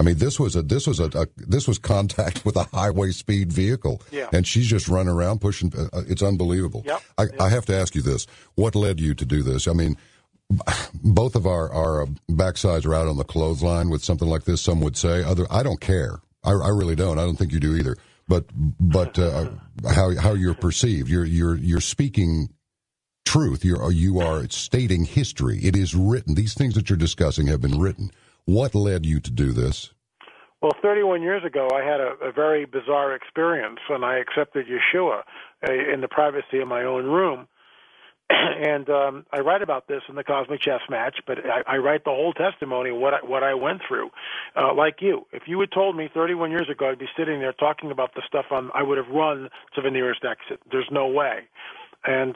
I mean, this was contact with a highway speed vehicle, and she's just running around pushing. It's unbelievable. Yep. I have to ask you this: what led you to do this? I mean, both of our backsides are out on the clothesline with something like this. Some would say. I don't care. I really don't. I don't think you do either. But how you're perceived, you're speaking truth. You are stating history. It is written. These things that you're discussing have been written. What led you to do this? Well, 31 years ago, I had a very bizarre experience when I accepted Yeshua in the privacy of my own room. And I write about this in the Cosmic Chess Match, but I write the whole testimony of what I went through. Like you, if you had told me 31 years ago I'd be sitting there talking about the stuff I would have run to the nearest exit. There's no way. And,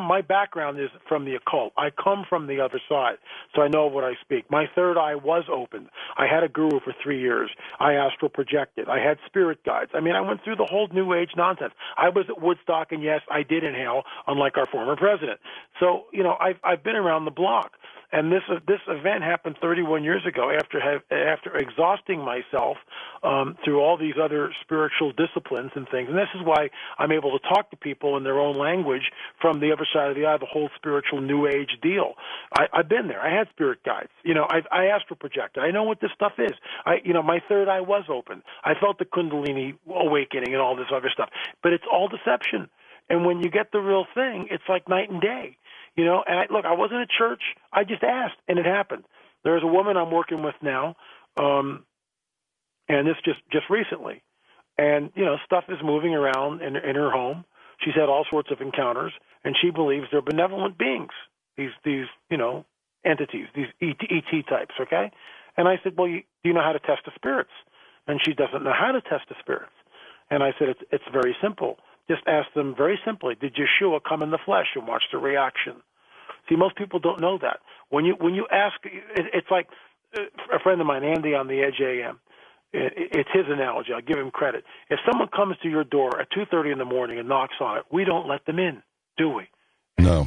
my background is from the occult. I come from the other side, so I know what I speak. My third eye was opened. I had a guru for 3 years. I astral projected. I had spirit guides. I mean, I went through the whole New Age nonsense. I was at Woodstock, and yes, I did inhale, unlike our former president. So, I've been around the block. And this event happened 31 years ago after exhausting myself through all these other spiritual disciplines and things. And this is why I'm able to talk to people in their own language from the other side of the eye, the whole spiritual New Age deal. I've been there. I had spirit guides. I astral projected. I know what this stuff is. My third eye was open. I felt the Kundalini awakening and all this other stuff. But it's all deception. And when you get the real thing, it's like night and day. And I wasn't at church. I just asked, and it happened. There's a woman I'm working with now, and this just recently. And, stuff is moving around in her home. She's had all sorts of encounters, and she believes they're benevolent beings, these entities, these ET types, okay? And I said, well, do you know how to test the spirits? And she doesn't know how to test the spirits. And I said, it's very simple. Just ask them very simply, did Yeshua come in the flesh, and watch the reaction? See, most people don't know that. When you ask, it's like a friend of mine, Andy on the Edge AM. It's his analogy. I'll give him credit. If someone comes to your door at 2:30 in the morning and knocks on it, we don't let them in, do we? No.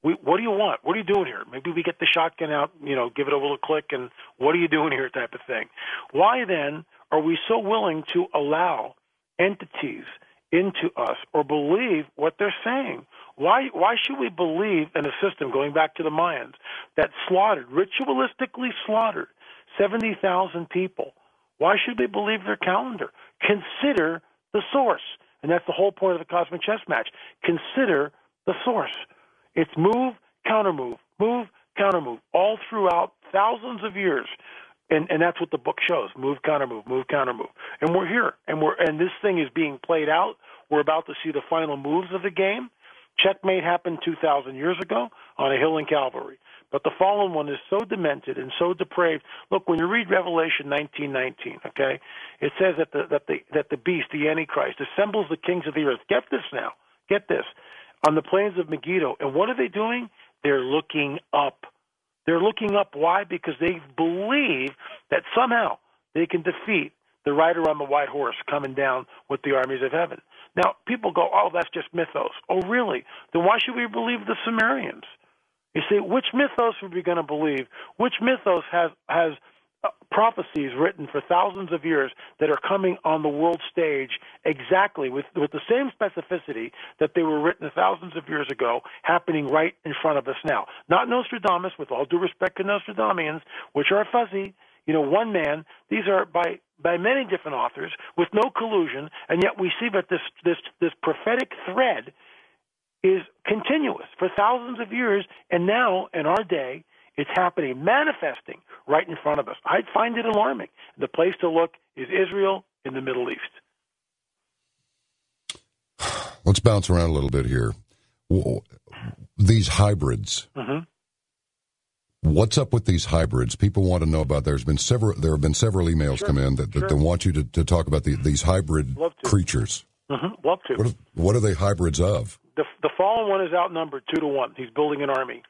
What do you want? What are you doing here? Maybe we get the shotgun out, give it a little click, and what are you doing here type of thing. Why then are we so willing to allow entities into us or believe what they're saying? Why should we believe in a system, going back to the Mayans, that ritualistically slaughtered 70,000 people? Why should we believe their calendar? Consider the source. And that's the whole point of the Cosmic Chess Match. Consider the source. It's move, counter-move, counter-move, all throughout thousands of years. And that's what the book shows. Move, counter-move, move, counter-move. And we're here. And this thing is being played out. We're about to see the final moves of the game. Checkmate happened 2,000 years ago on a hill in Calvary. But the fallen one is so demented and so depraved. Look, when you read Revelation 19:19, okay, it says that the beast, the Antichrist, assembles the kings of the earth. Get this now. Get this. On the plains of Megiddo. And what are they doing? They're looking up. They're looking up. Why? Because they believe that somehow they can defeat the rider on the white horse coming down with the armies of heaven. Now, people go, oh, that's just mythos. Oh, really? Then why should we believe the Sumerians? You see, which mythos are we going to believe? Which mythos has prophecies written for thousands of years that are coming on the world stage exactly with the same specificity that they were written thousands of years ago, happening right in front of us now? Not Nostradamus, with all due respect to Nostradamians, which are fuzzy. One man. These are by many different authors with no collusion, and yet we see that this prophetic thread is continuous for thousands of years, and now in our day it's happening, manifesting right in front of us. I find it alarming. The place to look is Israel in the Middle East. Let's bounce around a little bit here. These hybrids. Mm-hmm. What's up with these hybrids? People want to know about. There have been several emails come in that they want you to talk about these hybrid creatures. Mm-hmm. Love to. What are they hybrids of? The fallen one is outnumbered 2-1. He's building an army.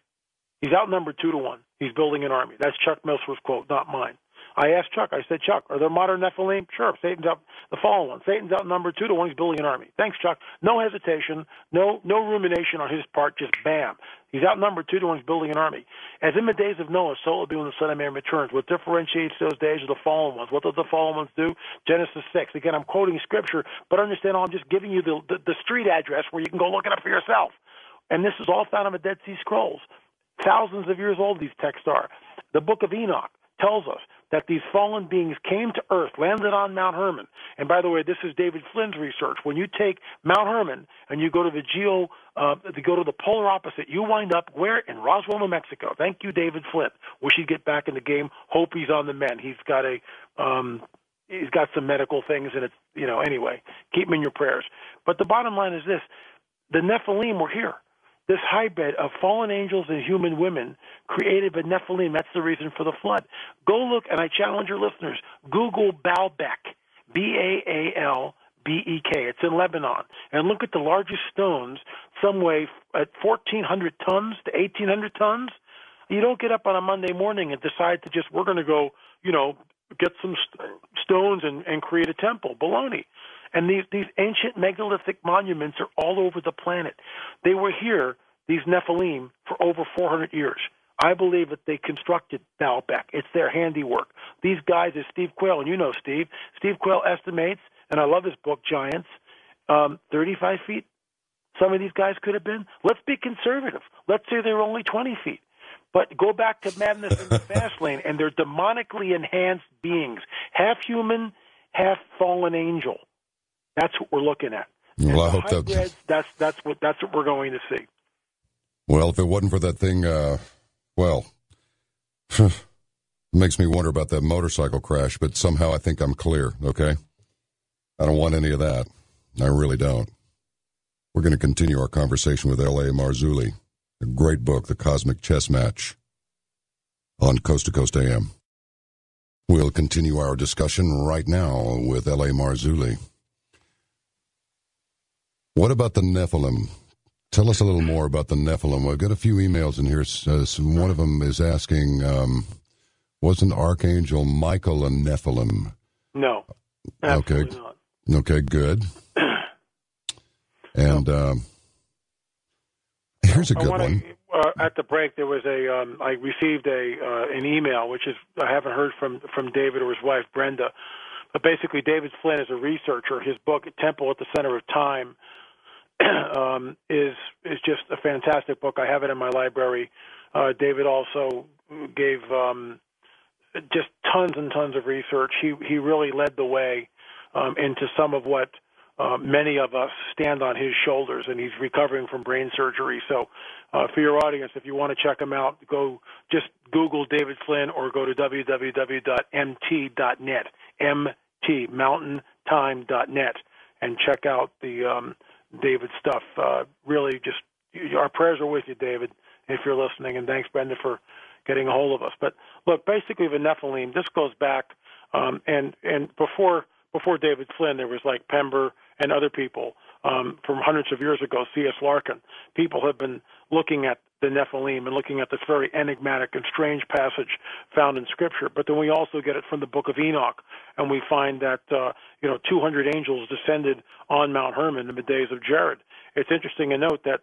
He's outnumbered 2-1. He's building an army. That's Chuck Missler's quote, not mine. I asked Chuck, I said, Chuck, are there modern Nephilim? Sure, Satan's out, the fallen one. Satan's out number 2 to 1, he's building an army. Thanks, Chuck. No hesitation, no rumination on his part, just bam. He's outnumbered 2 to 1, he's building an army. As in the days of Noah, so will be when the Son of Man returns. What differentiates those days are the fallen ones. What do the fallen ones do? Genesis 6. Again, I'm quoting Scripture, but understand I'm just giving you the street address where you can go look it up for yourself. And this is all found in the Dead Sea Scrolls. Thousands of years old these texts are. The book of Enoch tells us that these fallen beings came to earth, landed on Mount Hermon. And by the way, this is David Flynn's research. When you take Mount Hermon and you go to the polar opposite, you wind up where? In Roswell, New Mexico. Thank you, David Flynn. Wish he'd get back in the game. Hope he's on the mend. He's got some medical things, and it's, anyway, keep him in your prayers. But the bottom line is this. The Nephilim were here. This hybrid of fallen angels and human women created by Nephilim. That's the reason for the flood. Go look, and I challenge your listeners, Google Baalbek, Baalbek. It's in Lebanon. And look at the largest stones, some weigh at 1,400 tons to 1,800 tons. You don't get up on a Monday morning and decide to we're going to go, get some stones and create a temple. Baloney. And these ancient megalithic monuments are all over the planet. They were here, these Nephilim, for over 400 years. I believe that they constructed Baalbek. It's their handiwork. These guys is Steve Quayle, and you know Steve. Steve Quayle estimates, and I love his book, Giants, 35 feet. Some of these guys could have been. Let's be conservative. Let's say they're only 20 feet. But go back to Madness in the Fast Lane, and they're demonically enhanced beings, half human, half fallen angel. That's what we're looking at. Well, I hope that's what we're going to see. Well, if it wasn't for that thing, it makes me wonder about that motorcycle crash, but somehow I think I'm clear, okay? I don't want any of that. I really don't. We're going to continue our conversation with L A Marzulli, a great book, The Cosmic Chess Match, on Coast to Coast AM. We'll continue our discussion right now with L A Marzulli. What about the Nephilim? Tell us a little more about the Nephilim. We've got a few emails in here. One of them is asking, wasn't Archangel Michael a Nephilim? No, absolutely not. Okay, good. And here's a good one. At the break, there was I received an email, which is I haven't heard from David or his wife Brenda, but basically David Flynn is a researcher. His book Temple at the Center of Time is just a fantastic book. I have it in my library. David also gave just tons and tons of research. He really led the way into some of what many of us stand on his shoulders, and he's recovering from brain surgery. So for your audience, if you want to check him out, go just Google David Flynn or go to www.mt.net, mountaintime.net, and check out the David stuff. Really, just our prayers are with you, David, if you're listening, and thanks, Brenda, for getting a hold of us. But look, basically the Nephilim, this goes back, and before David Flynn, there was like Pember and other people from hundreds of years ago, C.S. Larkin. People have been looking at the Nephilim and looking at this very enigmatic and strange passage found in Scripture. But then we also get it from the book of Enoch, and we find that 200 angels descended on Mount Hermon in the days of Jared. It's interesting to note that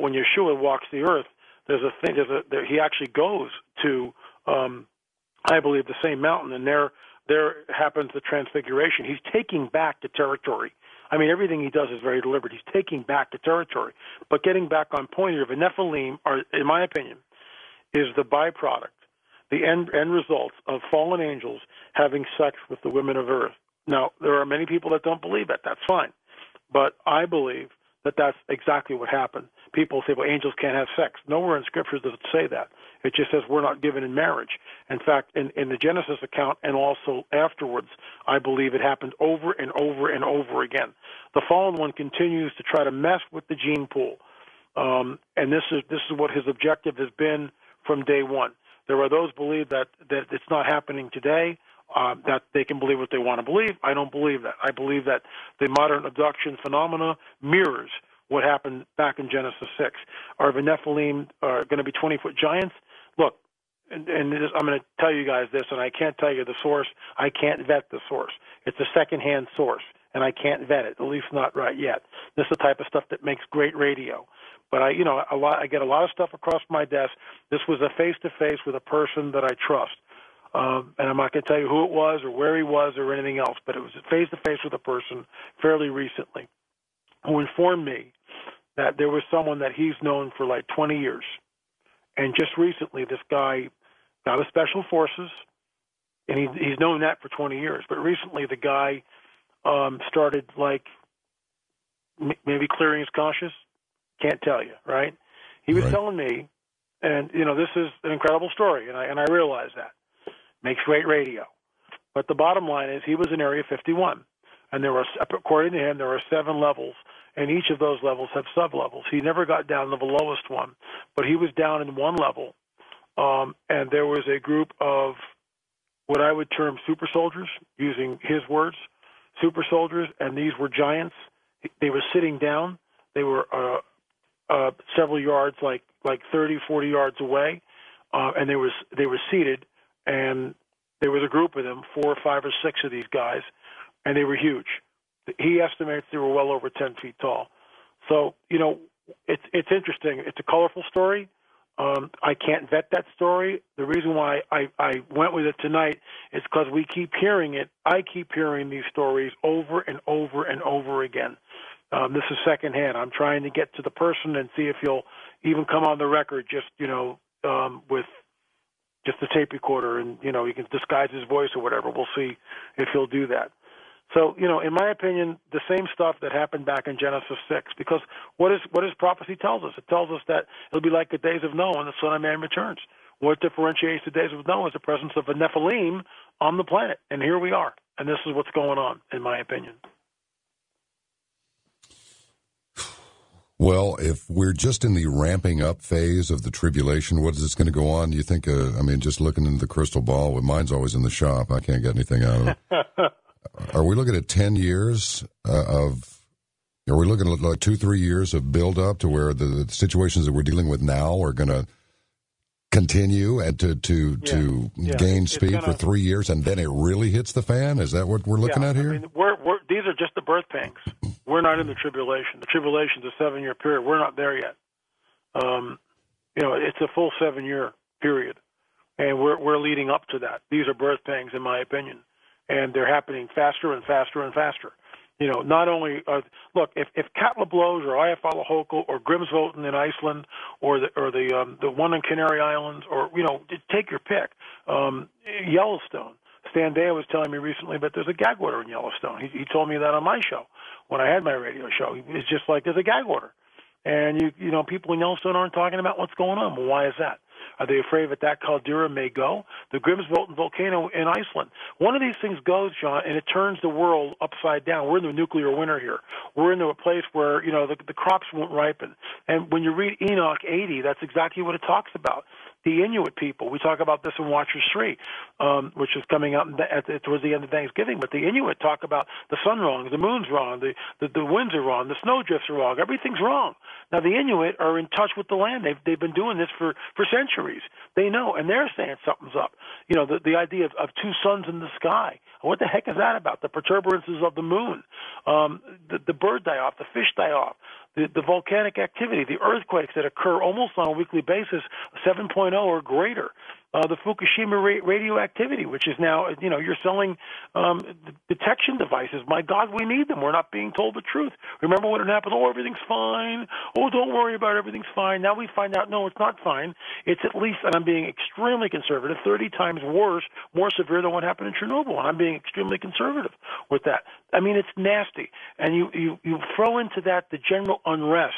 when Yeshua walks the earth, he actually goes to, I believe, the same mountain, and there happens the transfiguration. He's taking back the territory. I mean, everything he does is very deliberate. He's taking back the territory. But getting back on point here, the Nephilim are, in my opinion, is the byproduct, the end results of fallen angels having sex with the women of earth. Now, there are many people that don't believe that. That's fine. But I believe that that's exactly what happened. People say, well, angels can't have sex. Nowhere in Scripture does it say that. It just says we're not given in marriage. In fact, in the Genesis account and also afterwards, I believe it happened over and over and over again. The fallen one continues to try to mess with the gene pool, and this is what his objective has been from day one. There are those who believe that it's not happening today, that they can believe what they want to believe. I don't believe that. I believe that the modern abduction phenomena mirrors what happened back in Genesis 6. Are the Nephilim going to be 20-foot giants? Look, and this, I'm going to tell you guys this, and I can't tell you the source. I can't vet the source. It's a secondhand source, and I can't vet it, at least not right yet. This is the type of stuff that makes great radio. But I get a lot of stuff across my desk. This was a face-to-face with a person that I trust. And I'm not going to tell you who it was or where he was or anything else, but it was face-to-face with a person fairly recently who informed me that there was someone that he's known for like 20 years. And just recently, this guy got out of Special Forces, and he's known that for 20 years. But recently, the guy started, like, maybe clearing his conscience. Can't tell you, right? He was telling me, and, this is an incredible story, and I realize that. Makes great radio. But the bottom line is he was in Area 51, and there were, according to him, there were 7 levels, and each of those levels have sub-levels. He never got down to the lowest one, but he was down in one level, and there was a group of what I would term super soldiers, using his words, super soldiers, and these were giants. They were sitting down. They were several yards, like 30, 40 yards away, and they were seated, and there was a group of them, 4 or 5 or 6 of these guys, and they were huge. He estimates they were well over 10 feet tall. So, it's interesting. It's a colorful story. I can't vet that story. The reason why I went with it tonight is because we keep hearing it. I keep hearing these stories over and over and over again. This is secondhand. I'm trying to get to the person and see if he'll even come on the record just, with just a tape recorder, and, he can disguise his voice or whatever. We'll see if he'll do that. So, in my opinion, the same stuff that happened back in Genesis 6, because what is prophecy tells us? It tells us that it'll be like the days of Noah when the Son of Man returns. What differentiates the days of Noah is the presence of a Nephilim on the planet. And here we are. And this is what's going on, in my opinion. Well, if we're just in the ramping up phase of the tribulation, what is this going to go on? Do you think, just looking into the crystal ball, well, mine's always in the shop. I can't get anything out of it. Are we looking at 10 years are we looking at like 2-3 years of build up to where the situations that we're dealing with now are going to continue and to gain speed for 3 years, and then it really hits the fan? Is that what we're looking at here? These are just the birth pangs. We're not in the tribulation. The tribulation's a 7-year period. We're not there yet. It's a full 7-year period, and we're leading up to that. These are birth pangs, in my opinion, and they're happening faster and faster and faster. Not only look, if Katla blows or Eyjafjallajökull or Grímsvötn in Iceland or the one in Canary Islands, or take your pick. Yellowstone. Stan Day was telling me recently, but there's a gag order in Yellowstone. He told me that on my show when I had my radio show. It's just like there's a gag order, and people in Yellowstone aren't talking about what's going on. Well, why is that? Are they afraid that caldera may go? The Grímsvötn volcano in Iceland. One of these things goes, John, and it turns the world upside down. We're in the nuclear winter here. We're into a place where, the crops won't ripen. And when you read Enoch 80, that's exactly what it talks about. The Inuit people, we talk about this in Watchers 3, which is coming out towards the end of Thanksgiving, but the Inuit talk about the sun wrong, the moon's wrong, the winds are wrong, the snow drifts are wrong, everything's wrong. Now, the Inuit are in touch with the land. They've been doing this for centuries. They know, and they're saying something's up. The idea of 2 suns in the sky. What the heck is that about? The protuberances of the moon, the bird die-off, the fish die-off, the volcanic activity, the earthquakes that occur almost on a weekly basis, 7.0 or greater, the Fukushima radioactivity, which is now, you're selling detection devices. My God, we need them. We're not being told the truth. Remember when it happened? Oh, everything's fine. Oh, don't worry about it. Everything's fine. Now we find out, no, it's not fine. It's at least, and I'm being extremely conservative, 30 times worse, more severe than what happened in Chernobyl. And I'm being extremely conservative with that. I mean, it's nasty. And you throw into that the general unrest,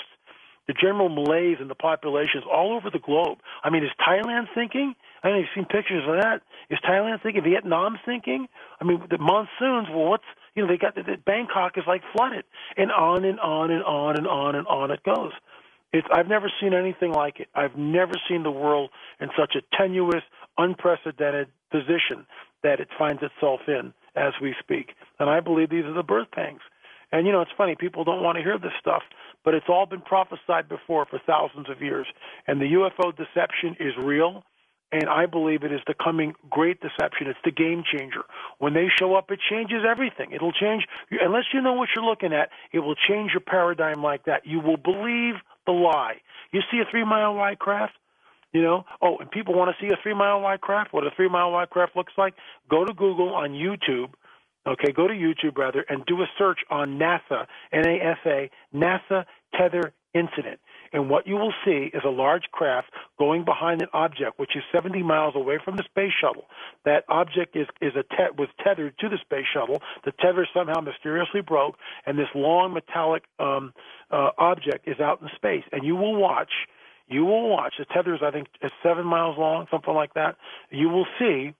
the general malaise in the populations all over the globe. I mean, is Thailand sinking? I know you've seen pictures of that. Is Thailand sinking? Vietnam sinking? I mean, the monsoons, well, they got Bangkok is like flooded, and on and on and on and on and on it goes. I've never seen anything like it. I've never seen the world in such a tenuous, unprecedented position that it finds itself in as we speak. And I believe these are the birth pangs. And, it's funny, people don't want to hear this stuff, but it's all been prophesied before for thousands of years. And the UFO deception is real, and I believe it is the coming great deception. It's the game changer. When they show up, it changes everything. It'll change, unless you know what you're looking at, it will change your paradigm like that. You will believe the lie. You see a 3-mile wide craft? Oh, and people want to see a 3-mile wide craft, what a 3-mile wide craft looks like. Go to Google on YouTube, go to YouTube, rather, and do a search on NASA, NASA, NASA tether incident. And what you will see is a large craft going behind an object, which is 70 miles away from the space shuttle. That object was tethered to the space shuttle. The tether somehow mysteriously broke, and this long metallic object is out in space. And you will watch. The tether is, I think, 7 miles long, something like that. You will see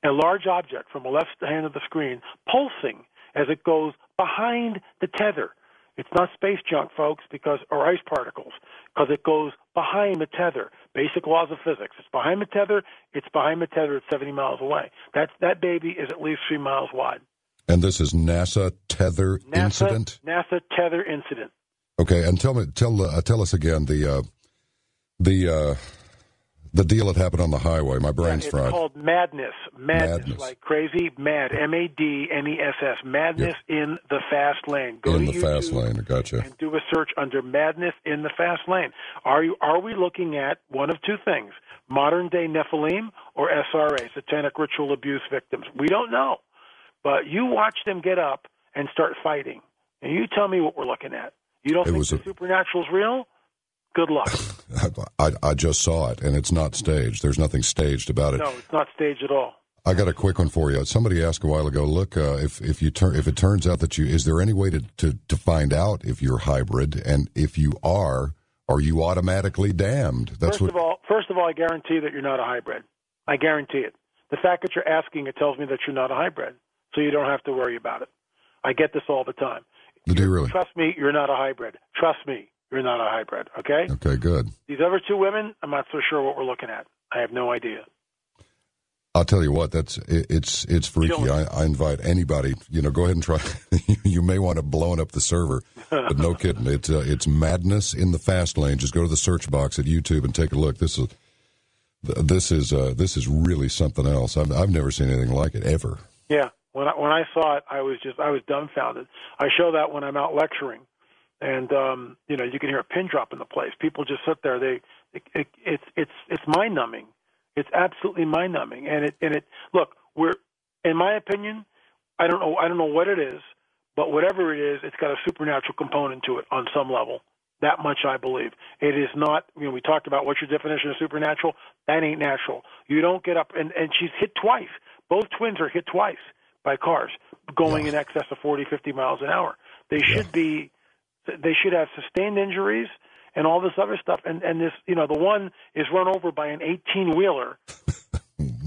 a large object from the left hand of the screen pulsing as it goes behind the tether. It's not space junk, folks, or ice particles, because it goes behind the tether. Basic laws of physics. It's behind the tether. It's behind the tether. It's 70 miles away. That baby is at least 3 miles wide. And this is NASA tether incident? NASA tether incident. Okay, and tell us again the deal that happened on the highway. My brain's fried. It's called madness, like crazy, mad, MADNESS, madness in the fast lane. Go in to the YouTube fast lane, gotcha. And do a search under madness in the fast lane. Are we looking at one of two things, modern day Nephilim or SRA, satanic ritual abuse victims? We don't know. But you watch them get up and start fighting, and you tell me what we're looking at. You don't think the supernatural's real? Good luck. I just saw it, and it's not staged. There's nothing staged about it. No, it's not staged at all. I got a quick one for you. Somebody asked a while ago, look, if it turns out that is there any way to find out if you're hybrid, and if you are you automatically damned? First of all, I guarantee that you're not a hybrid. I guarantee it. The fact that you're asking, it tells me that you're not a hybrid, so you don't have to worry about it. I get this all the time. Do you really? Trust me, you're not a hybrid. Trust me. You're not a hybrid, okay? Okay, good. These other two women, I'm not so sure what we're looking at. I have no idea. I'll tell you what, it's freaky. I invite anybody, go ahead and try. You may want to blow up the server, but no kidding. It's madness in the fast lane. Just go to the search box at YouTube and take a look. This is really something else. I've never seen anything like it ever. Yeah, when I saw it, I was dumbfounded. I show that when I'm out lecturing. And you can hear a pin drop in the place. People just sit there. It's mind numbing. It's absolutely mind numbing. And it look, in my opinion, I don't know what it is, but whatever it is, it's got a supernatural component to it on some level. That much I believe. It is not. We talked about what's your definition of supernatural. That ain't natural. You don't get up and she's hit twice. Both twins are hit twice by cars going in excess of 40, 50 miles an hour. They should have sustained injuries and all this other stuff. And this, the one is run over by an 18-wheeler.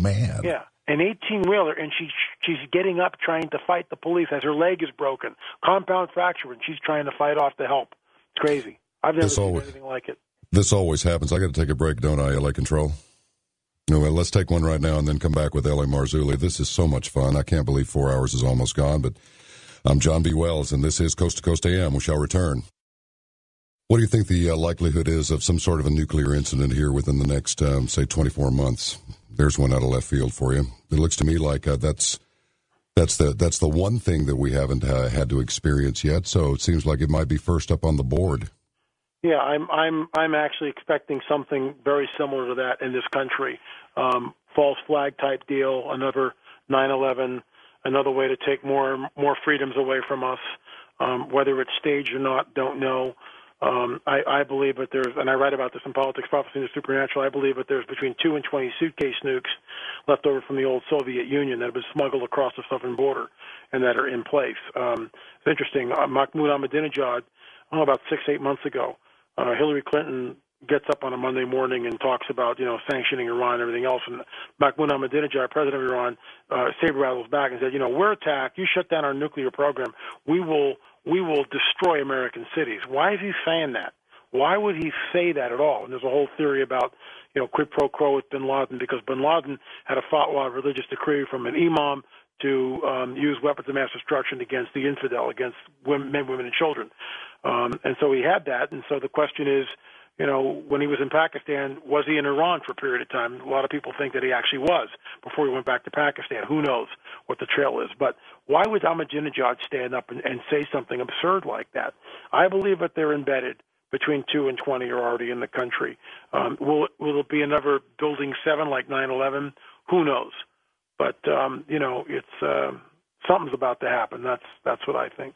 Man. Yeah, an 18-wheeler, and she's getting up trying to fight the police as her leg is broken, compound fracture, and she's trying to fight off to help. It's crazy. I've never seen anything like it. This always happens. I got to take a break, don't I, LA Control? Anyway, let's take one right now and then come back with L A Marzulli. This is so much fun. I can't believe 4 hours is almost gone, but I'm John B. Wells, and this is Coast to Coast AM. We shall return. What do you think the likelihood is of some sort of a nuclear incident here within the next, say, 24 months? There's one out of left field for you. It looks to me like that's the one thing that we haven't had to experience yet. So it seems like it might be first up on the board. Yeah, I'm actually expecting something very similar to that in this country. False flag type deal, another 9/11. Another way to take more freedoms away from us, whether it's staged or not, don't know. I believe that there's, and I write about this in Politics, Prophecy, and the Supernatural, I believe that there's between 2 and 20 suitcase nukes left over from the old Soviet Union that have been smuggled across the southern border and that are in place. It's interesting. Mahmoud Ahmadinejad, about 6-8 months ago, Hillary Clinton gets up on a Monday morning and talks about, sanctioning Iran and everything else. And Mahmoud Ahmadinejad, president of Iran, saber rattles back and said, we're attacked. You shut down our nuclear program. We will destroy American cities. Why is he saying that? Why would he say that at all? And there's a whole theory about, quid pro quo with bin Laden, because bin Laden had a fatwa, religious decree from an imam to use weapons of mass destruction against the infidel, against men, women, and children. And so he had that. And so the question is, when he was in Pakistan, was he in Iran for a period of time? A lot of people think that he actually was before he went back to Pakistan. Who knows what the trail is? But why would Ahmadinejad stand up and say something absurd like that? I believe that they're embedded. Between 2 and 20 are already in the country. Will it be another Building 7 like 9/11? Who knows? But it's something's about to happen. That's what I think.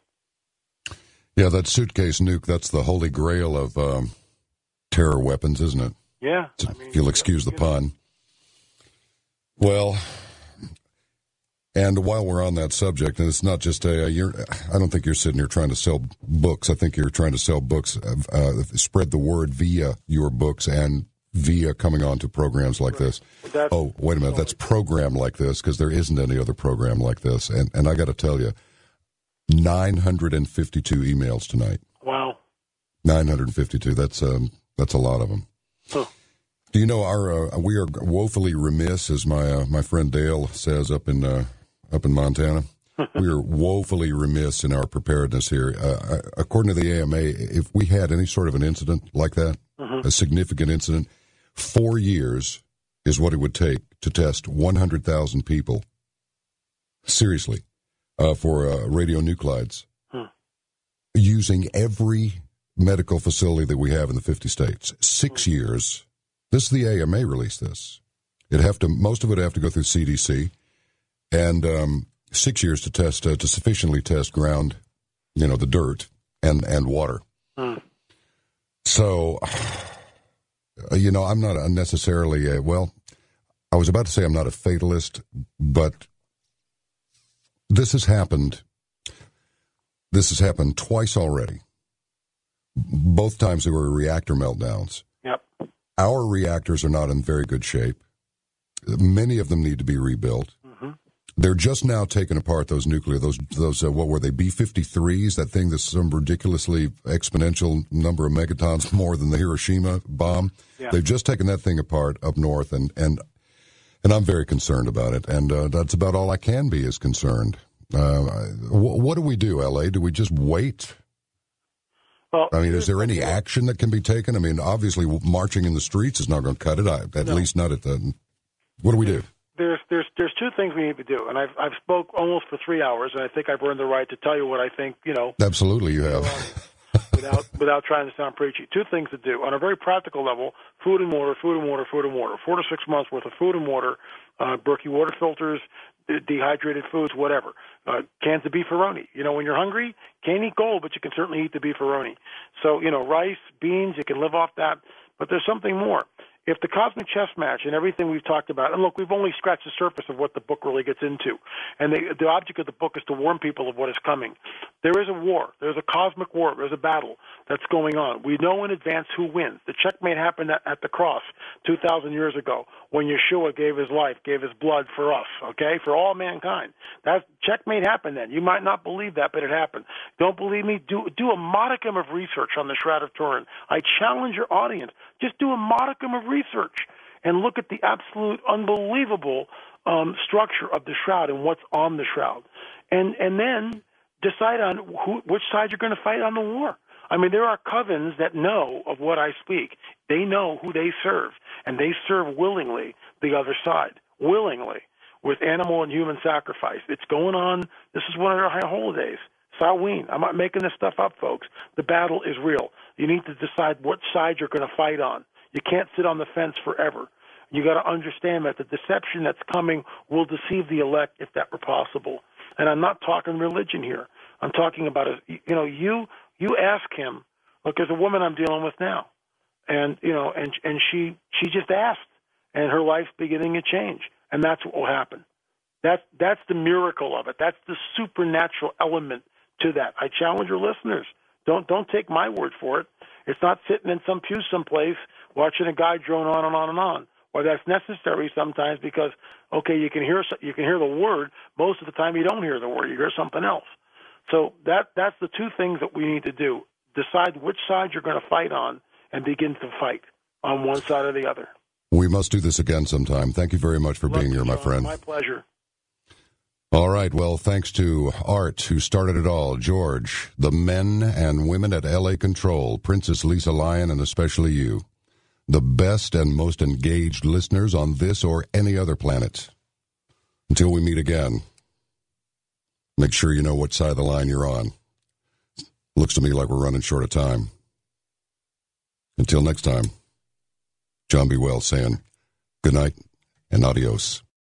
Yeah, that suitcase nuke, that's the holy grail of terror weapons, isn't it? Yeah. If you'll excuse the pun. Well, and while we're on that subject, and it's not just I don't think you're sitting here trying to sell books. I think you're trying to sell books, spread the word via your books and via coming on to programs like this. Oh, wait a minute. That's program like this, because there isn't any other program like this. And I got to tell you, 952 emails tonight. Wow. 952. That's a lot of them. Huh. Do you know we are woefully remiss, as my friend Dale says up in Montana. We are woefully remiss in our preparedness here. According to the AMA, if we had any sort of an incident like that, a significant incident, 4 years is what it would take to test 100,000 people, seriously, for radionuclides, using every medical facility that we have in the 50 states. 6 years. This is the AMA released this. Most of it have to go through CDC, and 6 years to test to sufficiently test ground, the dirt and water. So, I'm not unnecessarily I was about to say I'm not a fatalist, but this has happened. This has happened twice already. Both times there were reactor meltdowns. Yep. Our reactors are not in very good shape. Many of them need to be rebuilt. They're just now taking apart those what were they, B-53s, that thing that's some ridiculously exponential number of megatons more than the Hiroshima bomb. Yeah. They've just taken that thing apart up north, and I'm very concerned about it, and that's about all I can be is concerned. What do we do, L.A.? Do we just wait? Well, is there any action that can be taken? Obviously, marching in the streets is not going to cut it. At least not at the. What do we do? There's two things we need to do, and I've spoke almost for 3 hours, and I think I've earned the right to tell you what I think. Absolutely, you have. without trying to sound preachy. Two things to do on a very practical level: food and water, food and water, food and water. 4 to 6 months worth of food and water, Berkey water filters, dehydrated foods, whatever. Cans of beefaroni. When you're hungry, can't eat gold, but you can certainly eat the beefaroni. So, rice, beans, you can live off that. But there's something more. If the cosmic chess match and everything we've talked about, and look, we've only scratched the surface of what the book really gets into, and the object of the book is to warn people of what is coming. There is a war. There's a cosmic war. There's a battle that's going on. We know in advance who wins. The checkmate happened at the cross 2,000 years ago when Yeshua gave his life, gave his blood for us, okay, for all mankind. That checkmate happened then. You might not believe that, but it happened. Don't believe me? Do a modicum of research on the Shroud of Turin. I challenge your audience. Just do a modicum of research and look at the absolute unbelievable structure of the shroud and what's on the shroud, and then decide on which side you're going to fight on the war. There are covens that know of what I speak. They know who they serve, and they serve willingly the other side, willingly, with animal and human sacrifice. It's going on. This is one of our high holidays, Samhain. I'm not making this stuff up, folks. The battle is real. You need to decide what side you're going to fight on. You can't sit on the fence forever. You got to understand that the deception that's coming will deceive the elect if that were possible. And I'm not talking religion here. I'm talking about, you ask him. Look, there's a woman I'm dealing with now, and she just asked, and her life's beginning to change, and that's what will happen. That's the miracle of it. That's the supernatural element to that. I challenge your listeners. Don't take my word for it. It's not sitting in some pew someplace watching a guy drone on and on and on. Well, that's necessary sometimes because, okay, you can hear the word. Most of the time you don't hear the word. You hear something else. So that's the two things that we need to do. Decide which side you're going to fight on and begin to fight on one side or the other. We must do this again sometime. Thank you very much for being here, my friend. My pleasure. All right, well, thanks to Art, who started it all, George, the men and women at LA Control, Princess Lisa Lyon, and especially you, the best and most engaged listeners on this or any other planet. Until we meet again, make sure you know what side of the line you're on. Looks to me like we're running short of time. Until next time, John B. Wells saying good night and adios.